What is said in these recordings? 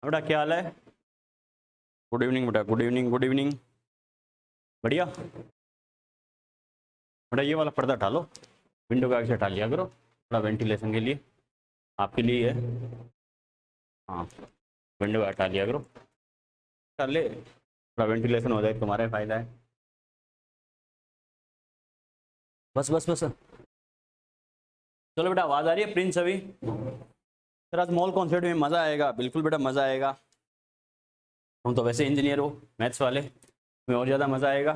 बेटा क्या हाल है? गुड इवनिंग बेटा, गुड इवनिंग, गुड इवनिंग। बढ़िया बेटा, ये वाला पर्दा हटा लो, विंडो का आगे से हटा लिया करो, थोड़ा वेंटिलेशन के लिए, आपके लिए है। हाँ, विंडो का हटा लिया करो, कर ले, थोड़ा वेंटिलेशन हो जाए, तुम्हारा फायदा है। बस बस बस, चलो बेटा, आवाज़ आ रही है प्रिंस अभी? सर आज मॉल कॉन्सेप्ट में मज़ा आएगा, बिल्कुल बेटा मज़ा आएगा। हम तो वैसे इंजीनियर हो मैथ्स वाले, में और ज़्यादा मज़ा आएगा।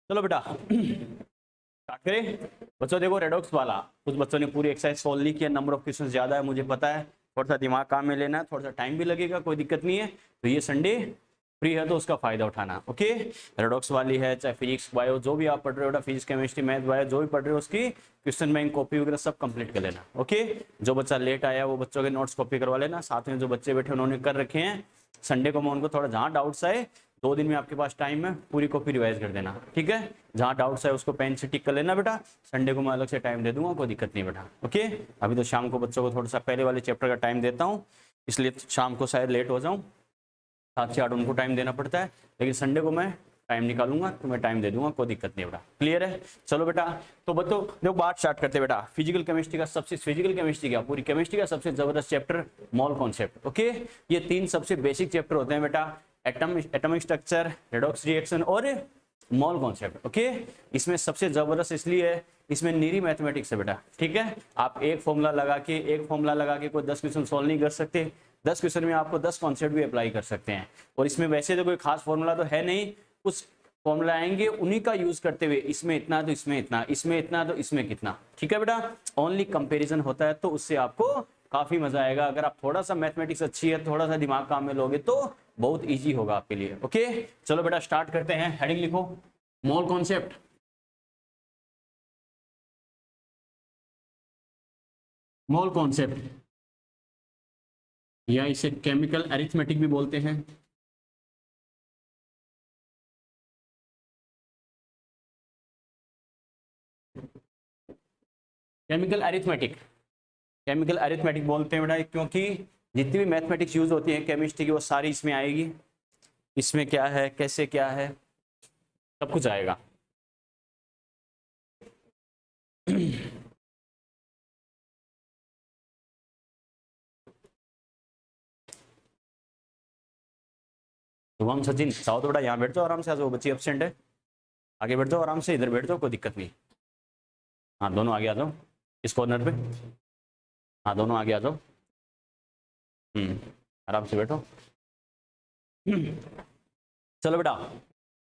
चलो बेटा स्टार्ट करें। बच्चों देखो, रेडॉक्स वाला कुछ बच्चों ने पूरी एक्सरसाइज सॉल्व नहीं किया, नंबर ऑफ क्वेश्चन ज़्यादा है मुझे पता है, थोड़ा सा दिमाग काम में लेना है, थोड़ा सा टाइम भी लगेगा, कोई दिक्कत नहीं है। तो ये संडे फ्री है तो उसका फायदा उठाना। ओके, रेडॉक्स वाली है, चाहे फिजिक्स बायो जो भी आप पढ़ रहे हो, फिजिक्स केमिस्ट्री मैथ बायो जो भी पढ़ रहे हो, उसकी क्वेश्चन बैंक कॉपी वगैरह सब कंप्लीट कर लेना। ओके, जो बच्चा लेट आया वो बच्चों के नोट्स कॉपी करवा लेना, साथ में जो बच्चे बैठे उन्होंने कर रखे हैं, संडे को मैं उनको थोड़ा जहाँ डाउट्स आए, 2 दिन में आपके पास टाइम है, पूरी कॉपी रिवाइज कर देना। ठीक है, जहाँ डाउट्स है उसको पेन से टिक कर लेना बेटा, संडे को मैं अलग से टाइम दे दूंगा, कोई दिक्कत नहीं बेटा। ओके, अभी तो शाम को बच्चों को थोड़ा सा पहले वाले चैप्टर का टाइम देता हूँ, इसलिए शाम को शायद लेट हो जाऊँ, 7 से 8 उनको टाइम देना पड़ता है, लेकिन संडे को मैं टाइम निकालूंगा तो मैं टाइम दे दूंगा, कोई दिक्कत नहीं बेटा। क्लियर है? चलो बेटा, तो बच्चों देखो बात स्टार्ट करते बेटा। फिजिकल केमिस्ट्री का सबसे, फिजिकल केमिस्ट्री क्या पूरी केमिस्ट्री का सबसे जबरदस्त चैप्टर मॉल कॉन्सेप्ट। ओके, ये 3 सबसे बेसिक चैप्टर होते हैं बेटा, एटॉमिक स्ट्रक्चर, रेडॉक्स रिएक्शन और मॉल कॉन्सेप्ट। ओके, इसमें सबसे जबरदस्त इसलिए है, इसमें नीरी मैथमेटिक्स है बेटा। ठीक है, आप एक फॉर्मूला लगा के कोई 10 क्वेश्चन सॉल्व नहीं कर सकते, 10 क्वेश्चन में आपको 10 कॉन्सेप्ट भी अप्लाई कर सकते हैं। और इसमें वैसे तो कोई खास फॉर्मूला तो है नहीं, कुछ फॉर्मूला आएंगे उन्हीं का यूज करते हुए, इसमें इतना तो इसमें इतना, इसमें इतना तो इसमें कितना। ठीक है बेटा, ओनली कंपेरिजन होता है, तो उससे आपको काफी मजा आएगा। अगर आप थोड़ा सा मैथमेटिक्स अच्छी है, थोड़ा सा दिमाग काम में लोगे तो बहुत इजी होगा आपके लिए। ओके, चलो बेटा स्टार्ट करते हैं। हेडिंग लिखो, मॉल कॉन्सेप्ट। मॉल कॉन्सेप्ट या इसे केमिकल अरिथमेटिक भी बोलते हैं। केमिकल अरिथमेटिक, केमिकल अरिथमेटिक बोलते हैं बेटा, क्योंकि जितनी भी मैथमेटिक्स यूज होती है केमिस्ट्री की, वो सारी इसमें आएगी। इसमें क्या है, कैसे क्या है, सब कुछ आएगा। शुभम सचिन चाहो तो बेटा यहाँ बैठ जाओ आराम से, आज वो बच्ची एब्सेंट है, आगे बैठ जाओ आराम से, इधर बैठ जाओ, कोई दिक्कत नहीं। हाँ दोनों आगे आ जाओ, इस कॉर्नर पे, हाँ दोनों आगे आ जाओ। आराम से बैठो। चलो बेटा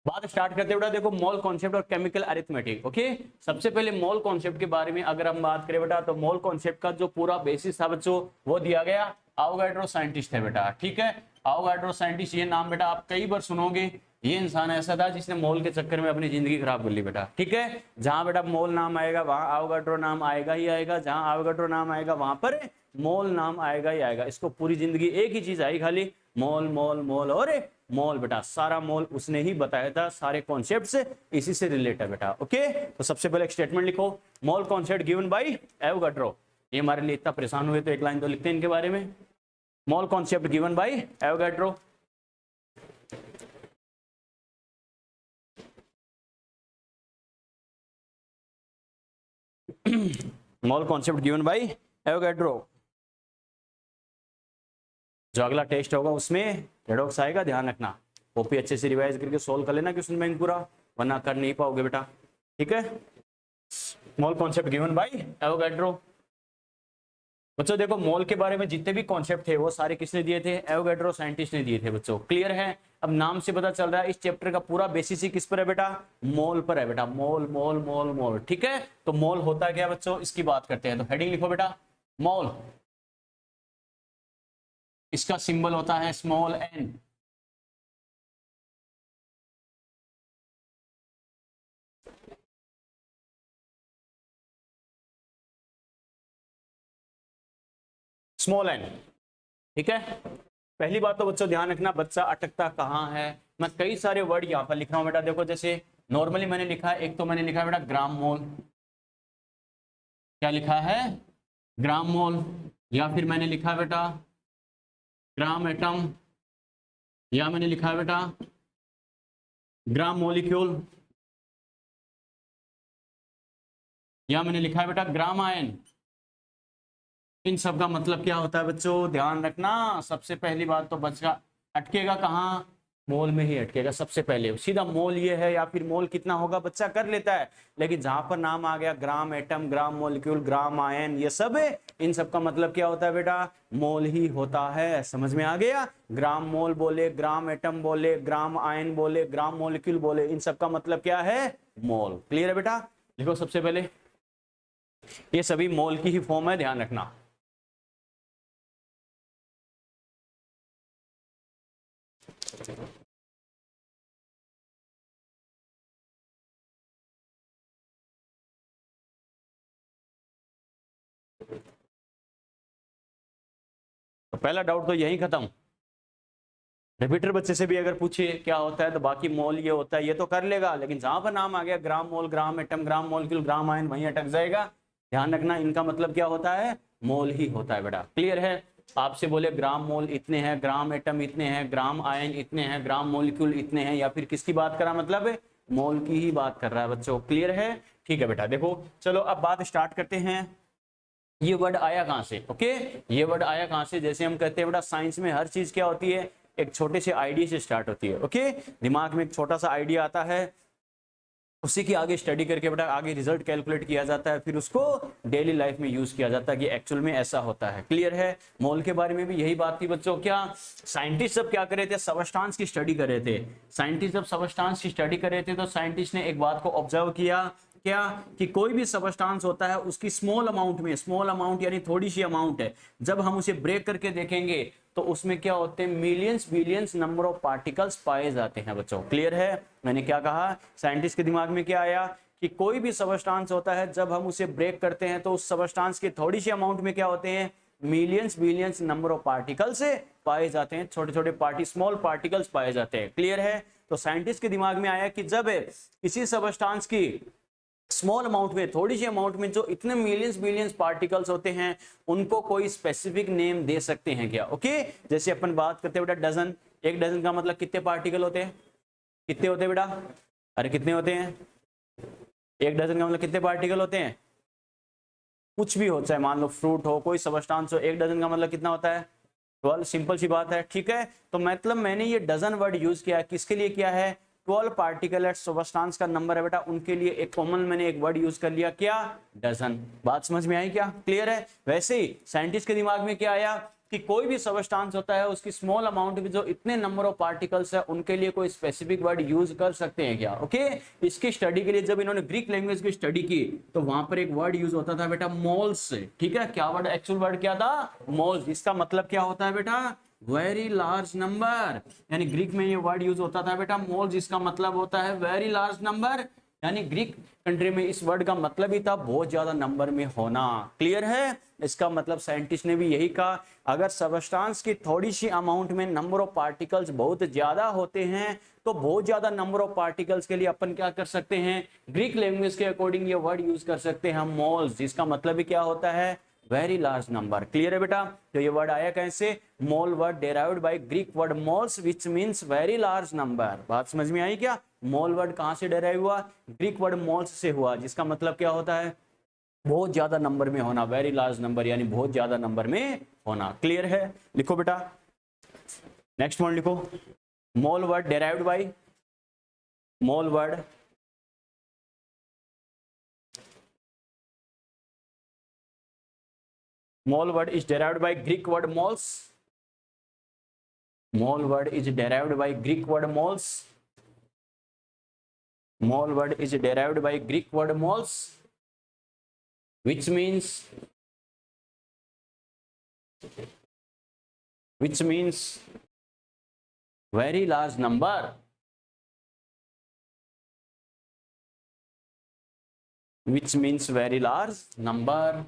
बात स्टार्ट करते बेटा। देखो मॉल कॉन्सेप्ट और केमिकल अरिथमेटिक। ओके, सबसे पहले मॉल कॉन्सेप्ट के बारे में अगर हम बात करें बेटा, तो मॉल कॉन्सेप्ट का जो पूरा बेसिस था बच्चों, वो दिया गया आवोगाड्रो साइंटिस्ट है बेटा। ठीक है, आवोगाड्रो साइंटिस्ट, ये नाम बेटा आप कई बार सुनोगे। ये इंसान ऐसा था जिसने मॉल के चक्कर में अपनी जिंदगी खराब कर ली बेटा। ठीक है, जहां बेटा मॉल नाम आएगा वहां आवोगाड्रो नाम आएगा ही आएगा, जहां आवोगाड्रो नाम आएगा वहां पर मॉल नाम आएगा ही आएगा। इसको पूरी जिंदगी एक ही चीज आई खाली, मॉल मॉल मॉल और मॉल बेटा, सारा मॉल उसने ही बताया था, सारे कॉन्सेप्ट्स इसी से रिलेटेड बेटा। ओके, तो सबसे पहले एक स्टेटमेंट लिखो, mall concept given by Avogadro. ये हमारे लिए इतना परेशान हुए तो एक लाइन तो लिखते हैं इनके बारे में, mall concept given by Avogadro. Mall concept given by Avogadro. जो अगला टेस्ट होगा उसमें रेडॉक्स आएगा, ध्यान रखना, कॉपी अच्छे से रिवाइज करके सोल्व कर लेना क्वेश्चन बैंक पूरा, वरना कर नहीं पाओगे बेटा। ठीक है, mall concept given by Avogadro. बच्चों देखो मॉल के बारे में जितने भी कॉन्सेप्ट थे वो सारे किसने दिए थे, एवोगाड्रो साइंटिस्ट ने दिए थे बच्चों। क्लियर है? अब नाम से पता चल रहा है इस चैप्टर का पूरा बेसिस ही किस पर है बेटा, मॉल पर है बेटा, मॉल मॉल मॉल मॉल। ठीक है, तो मॉल होता क्या बच्चों, इसकी बात करते हैं। तो हेडिंग लिखो बेटा, मॉल, इसका सिंबल होता है स्मॉल एन। Small N. ठीक है, पहली बात तो बच्चों ध्यान रखना, बच्चा अटकता कहाँ है। मैं कई सारे वर्ड यहाँ पर लिख रहा हूँ बेटा, देखो जैसे नॉर्मली मैंने लिखा है, एक तो मैंने लिखा है बेटा ग्राम मोल, क्या लिखा है, ग्राम मोल, या फिर मैंने लिखा बेटा ग्राम एटम, या मैंने लिखा है बेटा ग्राम मॉलिक्यूल, या मैंने लिखा है बेटा ग्राम आयन। इन सब का मतलब क्या होता है बच्चों, ध्यान रखना। सबसे पहली बात तो बच्चा अटकेगा कहाँ, मोल में ही अटकेगा सबसे पहले। सीधा मोल ये है या फिर मोल कितना होगा बच्चा कर लेता है, लेकिन जहां पर नाम आ गया ग्राम एटम, ग्राम मॉलिक्यूल, ग्राम आयन, ये सब है, इन सब का मतलब क्या होता है बेटा, मोल ही होता है। समझ में आ गया। ग्राम मोल बोले, ग्राम एटम बोले, ग्राम आयन बोले, ग्राम मॉलिक्यूल बोले, इन सब का मतलब क्या है, मोल। क्लियर है बेटा। देखो सबसे पहले ये सभी मोल की ही फॉर्म है, ध्यान रखना। तो पहला डाउट तो यही खत्म। रिपीटर बच्चे से भी अगर पूछे क्या होता है तो बाकी मोल ये होता है, ये तो कर लेगा, लेकिन जहां पर नाम आ गया ग्राम मोल, ग्राम एटम, ग्राम मॉलिक्यूल, ग्राम आयन, वहीं अटक जाएगा। ध्यान रखना, इनका मतलब क्या होता है, मोल ही होता है बेटा। क्लियर है। आपसे बोले ग्राम मोल इतने हैं, ग्राम एटम इतने हैं, ग्राम आयन इतने हैं, ग्राम मॉलिक्यूल इतने हैं, या फिर किसकी बात कर रहा, मतलब मोल की ही बात कर रहा है बच्चों। क्लियर है। ठीक है बेटा। देखो चलो अब बात स्टार्ट करते हैं। ये वर्ड आया कहां से, ओके, ये वर्ड आया कहां से, जैसे हम कहते हैं बेटा साइंस में हर चीज क्या होती है, एक छोटे से आइडिया से स्टार्ट होती है। ओके, दिमाग में एक छोटा सा आइडिया आता है, उसी की आगे स्टडी करके बेटा आगे रिजल्ट कैलकुलेट किया जाता है, फिर उसको डेली लाइफ में यूज किया जाता है कि एक्चुअल में ऐसा होता है। क्लियर है। मोल के बारे में भी यही बात थी बच्चों। क्या साइंटिस्ट सब क्या कर रहे थे, सबस्टांस की स्टडी कर रहे थे। साइंटिस्ट जब सबस्टांस की स्टडी कर रहे थे तो साइंटिस्ट ने एक बात को ऑब्जर्व किया, क्या कि कोई भी सबस्टांस होता है उसकी स्मॉल अमाउंट में, स्मॉल अमाउंट यानी थोड़ी सी अमाउंट है, जब हम उसे ब्रेक करके देखेंगे तो उसमें क्या होते हैं, millions billions number of particles पाए जाते हैं बच्चों। क्लियर है। मैंने क्या कहा, साइंटिस्ट के दिमाग में क्या आया कि कोई भी सबस्टांस होता है जब हम उसे ब्रेक करते हैं तो उस सबस्टांस के थोड़ी सी अमाउंट में क्या होते हैं, millions billions number of particles पाए जाते हैं, छोटे छोटे स्मॉल पार्टिकल्स पाए जाते हैं। क्लियर है। तो साइंटिस्ट के दिमाग में आया कि जब किसी सबस्टांस की स्मॉल अमाउंट में, थोड़ी सी अमाउंट में जो इतने मिलियंस बिलियंस पार्टिकल्स होते हैं उनको कोई स्पेसिफिक नेम दे सकते हैं क्या। ओके, जैसे अपन बात करते हैं बेटा डजन, एक डजन का मतलब कितने पार्टिकल होते हैं, कितने होते हैं बेटा, अरे कितने होते हैं, एक डजन का मतलब कितने पार्टिकल होते हैं, कुछ भी हो, चाहे मान लो फ्रूट हो, कोई सबस्टांस हो, एक डजन का मतलब कितना होता है, 12। सिंपल सी बात है। ठीक है। तो मतलब मैंने ये डजन वर्ड यूज किया है, किसके लिए किया है, 12 पार्टिकल एट सबस्टांस का नंबर है बेटा, उनके लिए एक कॉमन मैंने एक वर्ड यूज कर लिया, क्या, डजन। बात समझ में आई क्या। क्लियर है। वैसे ही साइंटिस्ट के दिमाग में क्या आया कि कोई भी सबस्टांस होता है उसकी स्मॉल अमाउंट में जो इतने नंबर ऑफ पार्टिकल्स है उनके लिए कोई स्पेसिफिक वर्ड यूज कर सकते हैं क्या। ओके, इसकी स्टडी के लिए जब इन्होंने ग्रीक लैंग्वेज की स्टडी की तो वहां पर एक वर्ड यूज होता था बेटा मोल्स। ठीक है, क्या वर्ड, एक्चुअल वर्ड क्या था, मोल्स। इसका मतलब क्या होता है बेटा, वेरी लार्ज नंबर, यानी ग्रीक में ये वर्ड यूज होता था बेटा मोल्स, जिसका मतलब होता है वेरी लार्ज नंबर, यानी ग्रीक कंट्री में इस वर्ड का मतलब ही था बहुत ज्यादा नंबर में होना। क्लियर है। इसका मतलब साइंटिस्ट ने भी यही कहा, अगर सबस्टांस की थोड़ी सी अमाउंट में नंबर ऑफ पार्टिकल्स बहुत ज्यादा होते हैं तो बहुत ज्यादा नंबर ऑफ पार्टिकल्स के लिए अपन क्या कर सकते हैं, ग्रीक लैंग्वेज के अकॉर्डिंग ये वर्ड यूज कर सकते हैं मोल्स, जिसका मतलब ही क्या होता है, वेरी लार्ज नंबर। क्लियर है बेटा। तो ये वर्ड आया कैसे, mole word derived by Greek word moles which means very large number. बात समझ में आई क्या। मोल वर्ड कहां से डेराइव हुआ, ग्रीक वर्ड मोल्स से हुआ, जिसका मतलब क्या होता है, बहुत ज्यादा नंबर में होना, वेरी लार्ज नंबर यानी बहुत ज्यादा नंबर में होना। क्लियर है। लिखो बेटा नेक्स्ट वन लिखो, mole word derived by, mole word mole word is derived by Greek word moles. Mole word is derived by Greek word moles. Mole word is derived by Greek word moles, which means very large number. Which means very large number.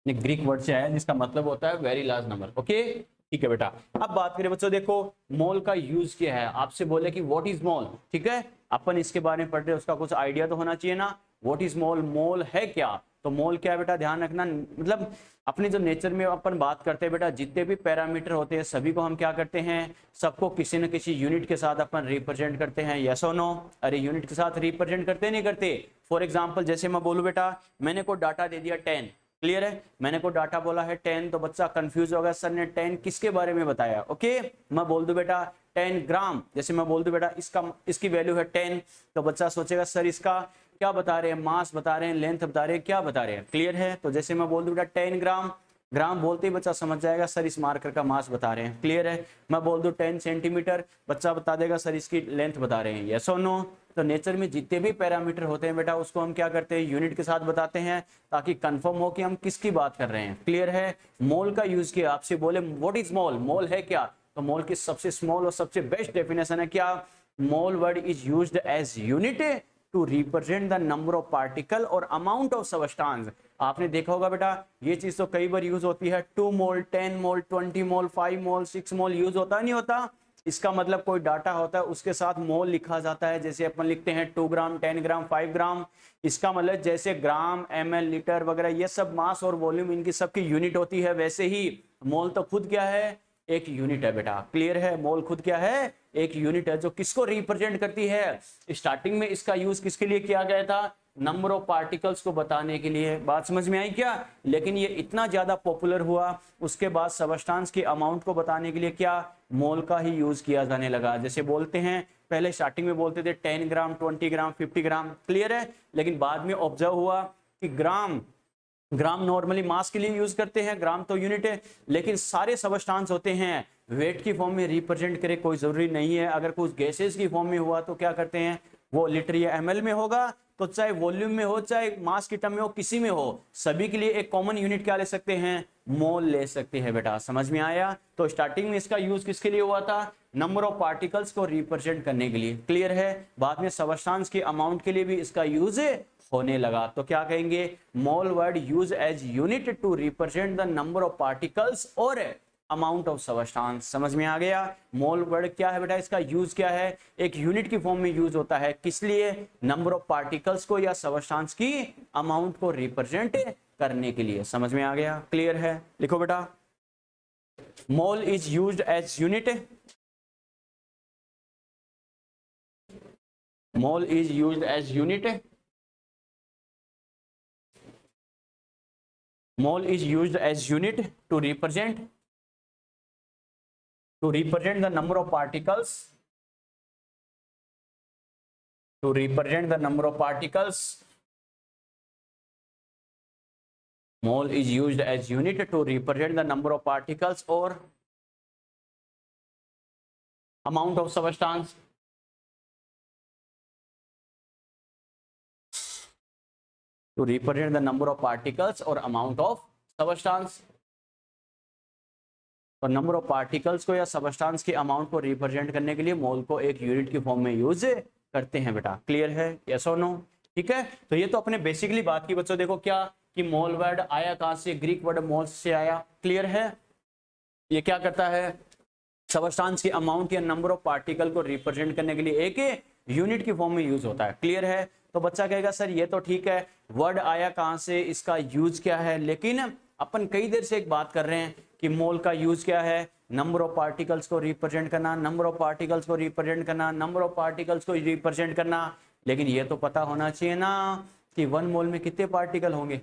Greek word से आया जिसका मतलब होता है very large number. Okay, ठीक है बेटा। अब बात करें बच्चों, देखो मोल का यूज क्या है, आपसे बोले कि व्हाट इज मोल। ठीक है, अपन इसके बारे में पढ़ रहे हैं, उसका कुछ आइडिया तो होना चाहिए ना। व्हाट इज मोल, मोल है क्या, तो मोल क्या है बेटा, ध्यान रखना, मतलब अपने जो नेचर में अपन बात करते हैं बेटा, जितने भी पैरामीटर होते हैं सभी को हम क्या करते हैं, सबको किसी न किसी यूनिट के साथ अपन रिप्रेजेंट करते हैं, यस और नो। अरे यूनिट के साथ रिप्रेजेंट करते नहीं करते। फॉर एग्जाम्पल जैसे मैं बोलूं बेटा, मैंने को डाटा दे दिया 10, क्लियर है, मैंने को डाटा बोला है 10, तो बच्चा कंफ्यूज होगा, सर ने 10 किसके बारे में बताया। ओके, मैं बोल दूं बेटा 10 ग्राम, जैसे मैं बोल दूं बेटा इसकी वैल्यू है 10, तो बच्चा सोचेगा सर इसका क्या बता रहे हैं, मास बता रहे हैं, लेंथ बता रहे हैं, क्या बता रहे हैं, क्लियर है। तो जैसे मैं बोल दूं बेटा 10 ग्राम, ग्राम बोलते ही बच्चा समझ जाएगा सर इस मार्कर का मास बता रहे हैं, क्लियर है। मैं बोल दूं 10 सेंटीमीटर, बच्चा बता देगा सर इसकी लेंथ बता रहे हैं, यस और नो। तो नेचर में जितने भी पैरामीटर होते हैं बेटा उसको हम क्या करते हैं, यूनिट के साथ बताते हैं, ताकि कंफर्म हो कि हम किसकी बात कर रहे हैं, क्लियर है। मोल का यूज किया, आपसे बोले व्हाट इज मोल, मोल है क्या, तो मोल की सबसे स्मॉल और सबसे बेस्ट डेफिनेशन है क्या, mole word is used as unit to represent the number of particle और अमाउंट ऑफ सबस्टेंस। आपने देखा होगा बेटा ये चीज तो कई बार यूज होती है, 2 मोल, 10 मोल, 20 मोल, 5 मोल, 6 मोल यूज होता नहीं होता। इसका मतलब कोई डाटा होता है उसके साथ मोल लिखा जाता है, जैसे अपन लिखते हैं 2 ग्राम, 10 ग्राम, 5 ग्राम। इसका मतलब जैसे ग्राम, ml, लीटर वगैरह ये सब मास और वॉल्यूम इनकी सबकी यूनिट होती है, वैसे ही मोल तो खुद क्या है, एक यूनिट है बेटा, क्लियर है। मोल खुद क्या है, एक यूनिट है जो किसको रिप्रेजेंट करती है। स्टार्टिंग में इसका यूज किसके लिए किया गया था, नंबर ऑफ पार्टिकल्स को बताने के लिए, बात समझ में आई क्या। लेकिन ये इतना ज्यादा पॉपुलर हुआ उसके बाद सबस्टेंस की अमाउंट को बताने के लिए क्या, मोल का ही यूज किया जाने लगा। जैसे बोलते हैं पहले स्टार्टिंग में बोलते थे 10 ग्राम, 20 ग्राम, 50 ग्राम, क्लियर है। लेकिन बाद में ऑब्जर्व हुआ कि ग्राम नॉर्मली मास के लिए यूज करते हैं, ग्राम तो यूनिट है, लेकिन सारे सबस्टेंस होते हैं वेट की फॉर्म में रिप्रेजेंट करे कोई जरूरी नहीं है। अगर कुछ गैसेस की फॉर्म में हुआ तो क्या करते हैं, वो लीटर या ml में होगा, तो चाहे वॉल्यूम में हो चाहे मास की टर्म में हो, किसी में हो, सभी के लिए एक कॉमन यूनिट क्या ले सकते हैं, मोल ले सकते हैं बेटा, समझ में आया। तो स्टार्टिंग में इसका यूज किसके लिए हुआ था, नंबर ऑफ पार्टिकल्स को रिप्रेजेंट करने के लिए, क्लियर है। बाद में सबस्टेंस की अमाउंट के लिए भी इसका यूज होने लगा, तो क्या कहेंगे, mole word use as unit to represent the number of particles और अमाउंट ऑफ सबस्टेंस। समझ में आ गया। मोल वर्ड क्या है बेटा, इसका यूज क्या है, एक यूनिट की फॉर्म में यूज होता है, किस लिए, नंबर ऑफ पार्टिकल्स को या सबस्टेंस की अमाउंट को रिप्रेजेंट करने के लिए। समझ में आ गया, क्लियर है। लिखो बेटा, mole is used as unit, mole is used as unit, mole is used as unit to represent the number of particles, to represent the number of particles. Mole is used as unit to represent the number of particles or amount of substance. To represent the number of particles or amount of substance. तो number of particles को या substance के amount को represent करने के लिए मोल को एक यूनिट की फॉर्म में यूज करते हैं बेटा, क्लियर है, यस और नो। ठीक है, तो ये तो अपने बेसिकली बात की बच्चों, देखो क्या कि मोल वर्ड आया कहां से, ग्रीक वर्ड मोल्स से आया, क्लियर है। ये क्या करता है, सबस्टेंस के अमाउंट या नंबर ऑफ पार्टिकल को रिप्रेजेंट करने के लिए एक यूनिट की फॉर्म में यूज होता है, क्लियर है। तो बच्चा कहेगा सर ये तो ठीक है, वर्ड आया कहां से, इसका यूज क्या है, लेकिन अपन कई देर से एक बात कर रहे हैं कि मोल का यूज क्या है, नंबर ऑफ पार्टिकल्स को रिप्रेजेंट करना, नंबर ऑफ पार्टिकल्स को रिप्रेजेंट करना, नंबर ऑफ पार्टिकल्स को रिप्रेजेंट करना। लेकिन ये तो पता होना चाहिए ना कि 1 मोल में कितने पार्टिकल होंगे।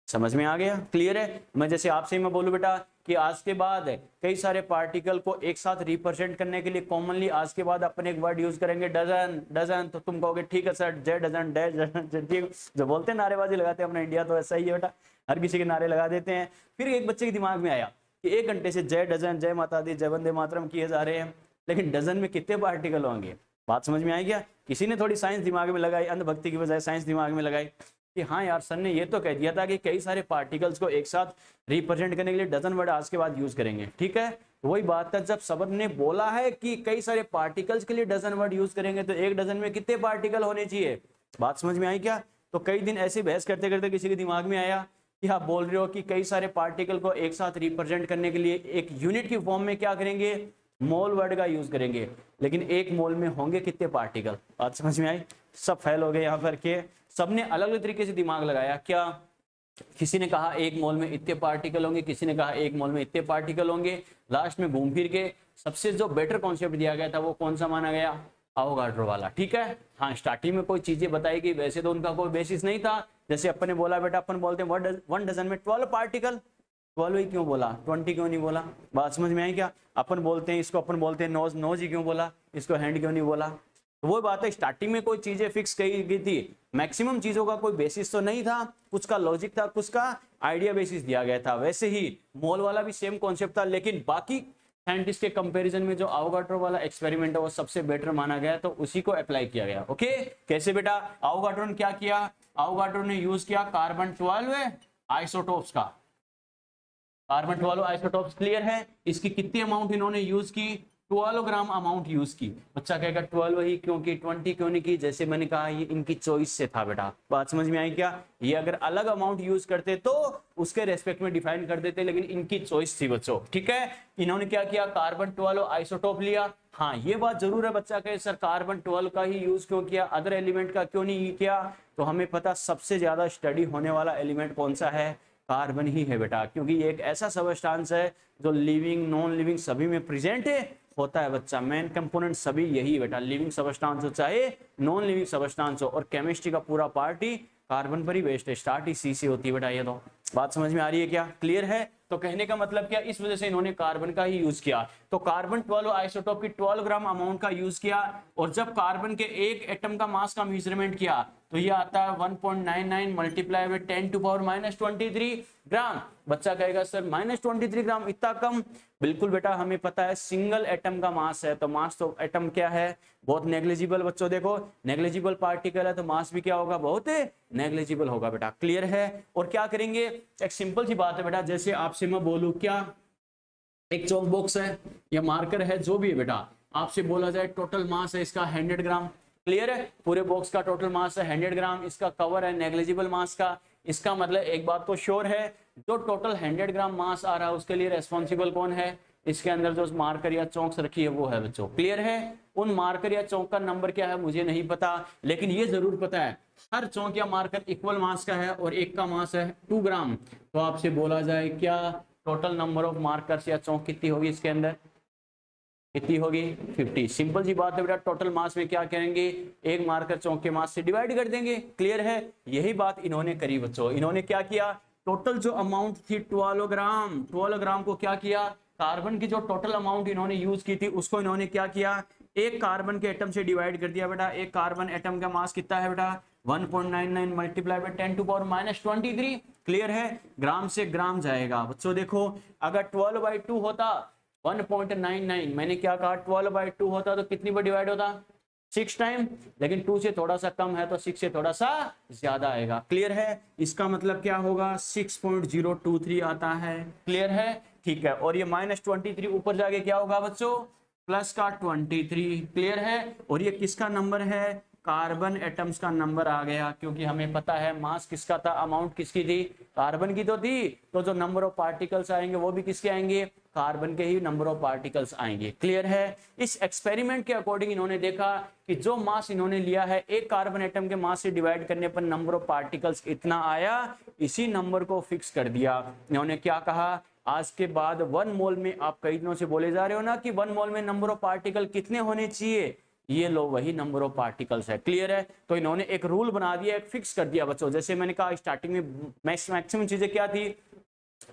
समझ में आ गया, क्लियर है। मैं जैसे आपसे मैं बोलूं बेटा कि आज के बाद कई सारे पार्टिकल को एक साथ रिप्रेजेंट करने के लिए कॉमनली आज के बाद अपन एक वर्ड यूज करेंगे डजन, डजन, तो तुम कहोगे ठीक है सर, जे डजन, डे डजन, जो बोलते हैं नारेबाजी लगाते हैं अपना इंडिया, तो ऐसा ही है बेटा, हर किसी के नारे लगा देते हैं। फिर एक बच्चे के दिमाग में आया कि 1 घंटे से जय डजन, जय माता दी, जय वंदे मातरम किए जा रहे हैं, लेकिन डजन में कितने पार्टिकल होंगे। बात समझ में आई क्या, किसी ने थोड़ी साइंस दिमाग में लगाई, अंधभक्ति की बजाय साइंस दिमाग में लगाई कि हाँ यार सर ने ये तो कह दिया था कि कई सारे पार्टिकल्स को एक साथ रिप्रेजेंट करने के लिए डजन वर्ड आज के बाद यूज करेंगे, ठीक है। वही बात है, जब सबद ने बोला है कि कई सारे पार्टिकल्स के लिए डजन वर्ड यूज करेंगे तो 1 डजन में कितने पार्टिकल होने चाहिए। बात समझ में आई क्या। तो कई दिन ऐसे बहस करते करते किसी के दिमाग में आया कि आप बोल रहे हो कि कई सारे पार्टिकल को एक साथ रिप्रेजेंट करने के लिए एक यूनिट की फॉर्म में क्या करेंगे, मोल वर्ड का यूज करेंगे, लेकिन 1 मोल में होंगे कितने पार्टिकल। बात समझ में आई। सब फेल हो गए यहाँ पर के सबने अलग अलग तरीके से दिमाग लगाया क्या, किसी ने कहा एक मोल में इतने पार्टिकल होंगे, किसी ने कहा एक मोल में इतने पार्टिकल होंगे। लास्ट में घूम फिर के सबसे जो बेटर कॉन्सेप्ट दिया गया था वो कौन सा माना गया? अवोगाड्रो वाला। ठीक है, हाँ स्टार्टिंग में कोई चीजें बताई गई, वैसे तो उनका कोई बेसिस नहीं था। जैसे अपन ने बोला बेटा, अपन बोलते हैं वन डजन में 12 पार्टिकल, 12 ही क्यों बोला, 20 क्यों नहीं बोला? बात समझ में आई क्या? अपन बोलते हैं इसको, अपन बोलते हैं नोज, नोज ही क्यों बोला, इसको हैंड क्यों नहीं बोला? तो वो बात है, स्टार्टिंग में कोई चीजें फिक्स की गई थी, मैक्सिमम चीजों का कोई बेसिस तो नहीं था, कुछ का लॉजिक था, कुछ का आइडिया बेसिस दिया गया था। वैसे ही मोल वाला भी सेम कॉन्सेप्ट था, लेकिन बाकी साइंटिस्ट के कंपैरिजन में जो अवोगाड्रो वाला एक्सपेरिमेंट है वो सबसे बेटर माना गया, तो उसी को अप्लाई किया गया। ओके, कैसे बेटा? अवोगाड्रो ने क्या किया? अवोगाड्रो ने यूज किया कार्बन 12 आइसोटोप्स का, कार्बन 12 आइसोटोप्स। क्लियर है? इसकी कितनी अमाउंट इन्होंने यूज की? 12 ग्राम अमाउंट यूज की। बच्चा कहेगा 12 ही क्यों की, 20 क्यों नहीं की? जैसे मैंने कहा ये इनकी चॉइस से था बेटा। बात समझ में आई क्या? ये अगर अलग अमाउंट यूज करते तो उसके रेस्पेक्ट में डिफाइन कर देते, लेकिन इनकी चॉइस थी बच्चों। ठीक है, इन्होंने क्या किया? कार्बन 12 आइसोटोप लिया। हाँ ये बात जरूर है बच्चा कहे सर कार्बन 12 का ही यूज क्यों किया, अदर एलिमेंट का क्यों नहीं किया? तो हमें पता सबसे ज्यादा स्टडी होने वाला एलिमेंट कौन सा है? कार्बन ही है बेटा, क्योंकि ये एक ऐसा सबस्टांस है जो लिविंग नॉन लिविंग सभी में प्रेजेंट होता है बच्चा। मेन कंपोनेंट सभी यही बेटा, लिविंग सबस्टांस हो चाहे नॉन लिविंग सबस्टांस हो, और केमिस्ट्री का पूरा पार्ट ही कार्बन पर ही बेस्ड है। स्टार्ट ही सी से होती है बेटा। ये तो बात समझ में आ रही है क्या? क्लियर है? तो कहने का मतलब क्या, इस वजह से इन्होंने कार्बन का ही यूज किया। तो कार्बन 12 आइसोटोप की 12 ग्राम अमाउंट का यूज किया, और जब कार्बन के एक एटम का मास का मेजरमेंट किया तो ये आता है 1.99 मल्टीप्लाई बाय 10⁻⁻23 ग्राम। बच्चा कहेगा सर -23 ग्राम इतना कम? बिल्कुल बेटा, हमें पता है सिंगल एटम का मास है, तो मास तो एटम क्या है? बहुत नेग्लिजिबल। बच्चों देखो, नेग्लिजिबल पार्टिकल है तो मास भी क्या होगा? बहुत नेग्लिजिबल होगा बेटा। क्लियर है? और क्या करेंगे, एक सिंपल सी बात है बेटा, जैसे आपसे मैं बोलूं क्या, एक चौक बॉक्स है या मार्कर है, जो भी है बेटा, आपसे बोला जाए टोटल मास है इसका 100 ग्राम। क्लियर है? पूरे बॉक्स का टोटल मास है 100 ग्राम, इसका कवर है नेग्लिजिबल मास का। इसका मतलब एक बात तो श्योर है, जो टोटल 100 ग्राम मास आ रहा है उसके लिए रेस्पॉन्सिबल कौन है? इसके अंदर जो मार्कर या चौक रखी है वो है बच्चों। क्लियर है? उन मार्कर या चौक का नंबर क्या है मुझे नहीं पता, लेकिन ये जरूर पता है हर चौक या मार्कर इक्वल मास का है, और एक का मास है 2 ग्राम। तो आपसे बोला जाए क्या टोटल नंबर ऑफ मार्कर्स या चौक कितनी होगी इसके अंदर? कितनी होगी? 50। सिंपल सी बात है बेटा, टोटल मास में क्या करेंगे? एक मार्कर चौक के मास से डिवाइड कर देंगे। क्लियर है? यही बात इन्होंने करी बच्चों। इन्होंने क्या किया? टोटल जो अमाउंट थी 12 ग्राम, 12 ग्राम को क्या किया? कार्बन की जो टोटल अमाउंट इन्होंने यूज की थी उसको इन्होंने क्या किया? एक कार्बन के एटम से डिवाइड कर दिया बेटा। एक कार्बन एटम का मास कितना है बेटा? 1.99 मल्टीप्लाई बाय 10⁻⁻23। क्लियर है? ग्राम से ग्राम जाएगा बच्चों। देखो अगर 12/2 होता 1.99, मैंने क्या कहा 12/2 होता तो कितनी बार डिवाइड होता? 6 टाइम, लेकिन 2 से थोड़ा सा कम है तो 6 से थोड़ा सा ज्यादा आएगा। क्लियर है? इसका मतलब क्या होगा? 6.023 आता है। क्लियर है? ठीक है, और ये -23 ऊपर जाके क्या होगा बच्चों? प्लस का 23। क्लियर है? और ये किसका नंबर है? कार्बन एटम्स का नंबर आ गया, क्योंकि हमें पता है मास किसका था, अमाउंट किसकी थी? कार्बन की तो थी, तो जो नंबर ऑफ पार्टिकल्स आएंगे वो भी किसके आएंगे? कार्बन के ही नंबर ऑफ पार्टिकल्स आएंगे। क्लियर है? इस एक्सपेरिमेंट के अकॉर्डिंग इन्होंने देखा कि जो मास इन्होंने लिया है एक कार्बन एटम के मास से डिवाइड करने पर नंबर ऑफ पार्टिकल्स इतना आया, इसी नंबर को फिक्स कर दिया। इन्होंने क्या कहा? आज के बाद 1 मोल में, आप कई दिनों से बोले जा रहे हो ना कि 1 मोल में नंबर ऑफ पार्टिकल कितने होने चाहिए, ये लो वही नंबर ऑफ पार्टिकल्स है। क्लियर है? तो इन्होंने एक रूल बना दिया, एक फिक्स कर दिया बच्चों। जैसे मैंने कहा स्टार्टिंग में मैक्सिमम चीजें क्या थी?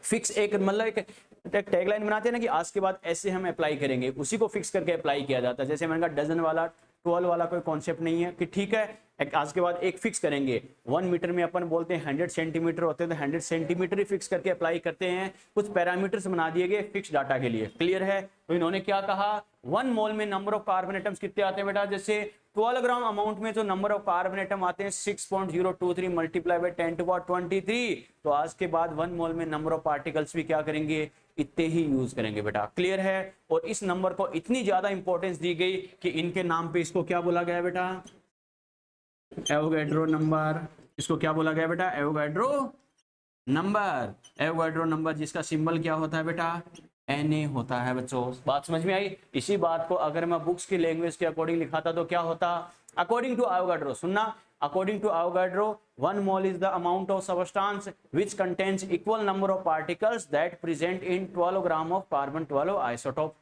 फिक्स, एक मतलब एक टैगलाइन बनाते हैं ना कि आज के बाद ऐसे हम अप्लाई करेंगे, उसी को फिक्स करके अप्लाई किया जाता है। जैसे मैंने कहा डजन वाला 12 वाला कोई कॉन्सेप्ट नहीं है कि ठीक है आज के बाद एक फिक्स करेंगे। 1 मीटर में अपन बोलते हैं 100 सेंटीमीटर होते हैं, तो 100 सेंटीमीटर ही फिक्स करके अप्लाई करते हैं। कुछ पैरामीटर्स बना दिए गए फिक्स डाटा के लिए। क्लियर है? तो इन्होंने क्या कहा? 1 मोल में नंबर ऑफ कार्बन एटम्स कितने आते हैं बेटा? जैसे 12 ग्राम अमाउंट में जो नंबर ऑफ कार्बन एटम आते हैं 6.023 मल्टीप्लाई बाय 10⁻23। तो आज के बाद 1 मोल में नंबर ऑफ पार्टिकल्स भी क्या करेंगे? इतने ही यूज करेंगे बेटा। क्लियर है? और इस नंबर को इतनी ज्यादा इंपॉर्टेंस दी गई कि इनके नाम पे इसको क्या बोला गया बेटा? Avogadro number. इसको क्या बोला गया बेटा? Avogadro number. एवोगैड्रो नंबर जिसका सिंबल क्या होता है बेटा? Na होता है बच्चों। बात समझ में आई? इसी बात को अगर मैं बुक्स की लैंग्वेज के अकॉर्डिंग लिखाता तो क्या होता? अकॉर्डिंग टू एवोगैड्रो, सुनना, according to Avogadro 1 mole is the amount of substance which contains equal number of particles that present in 12 gram of carbon 12 isotope.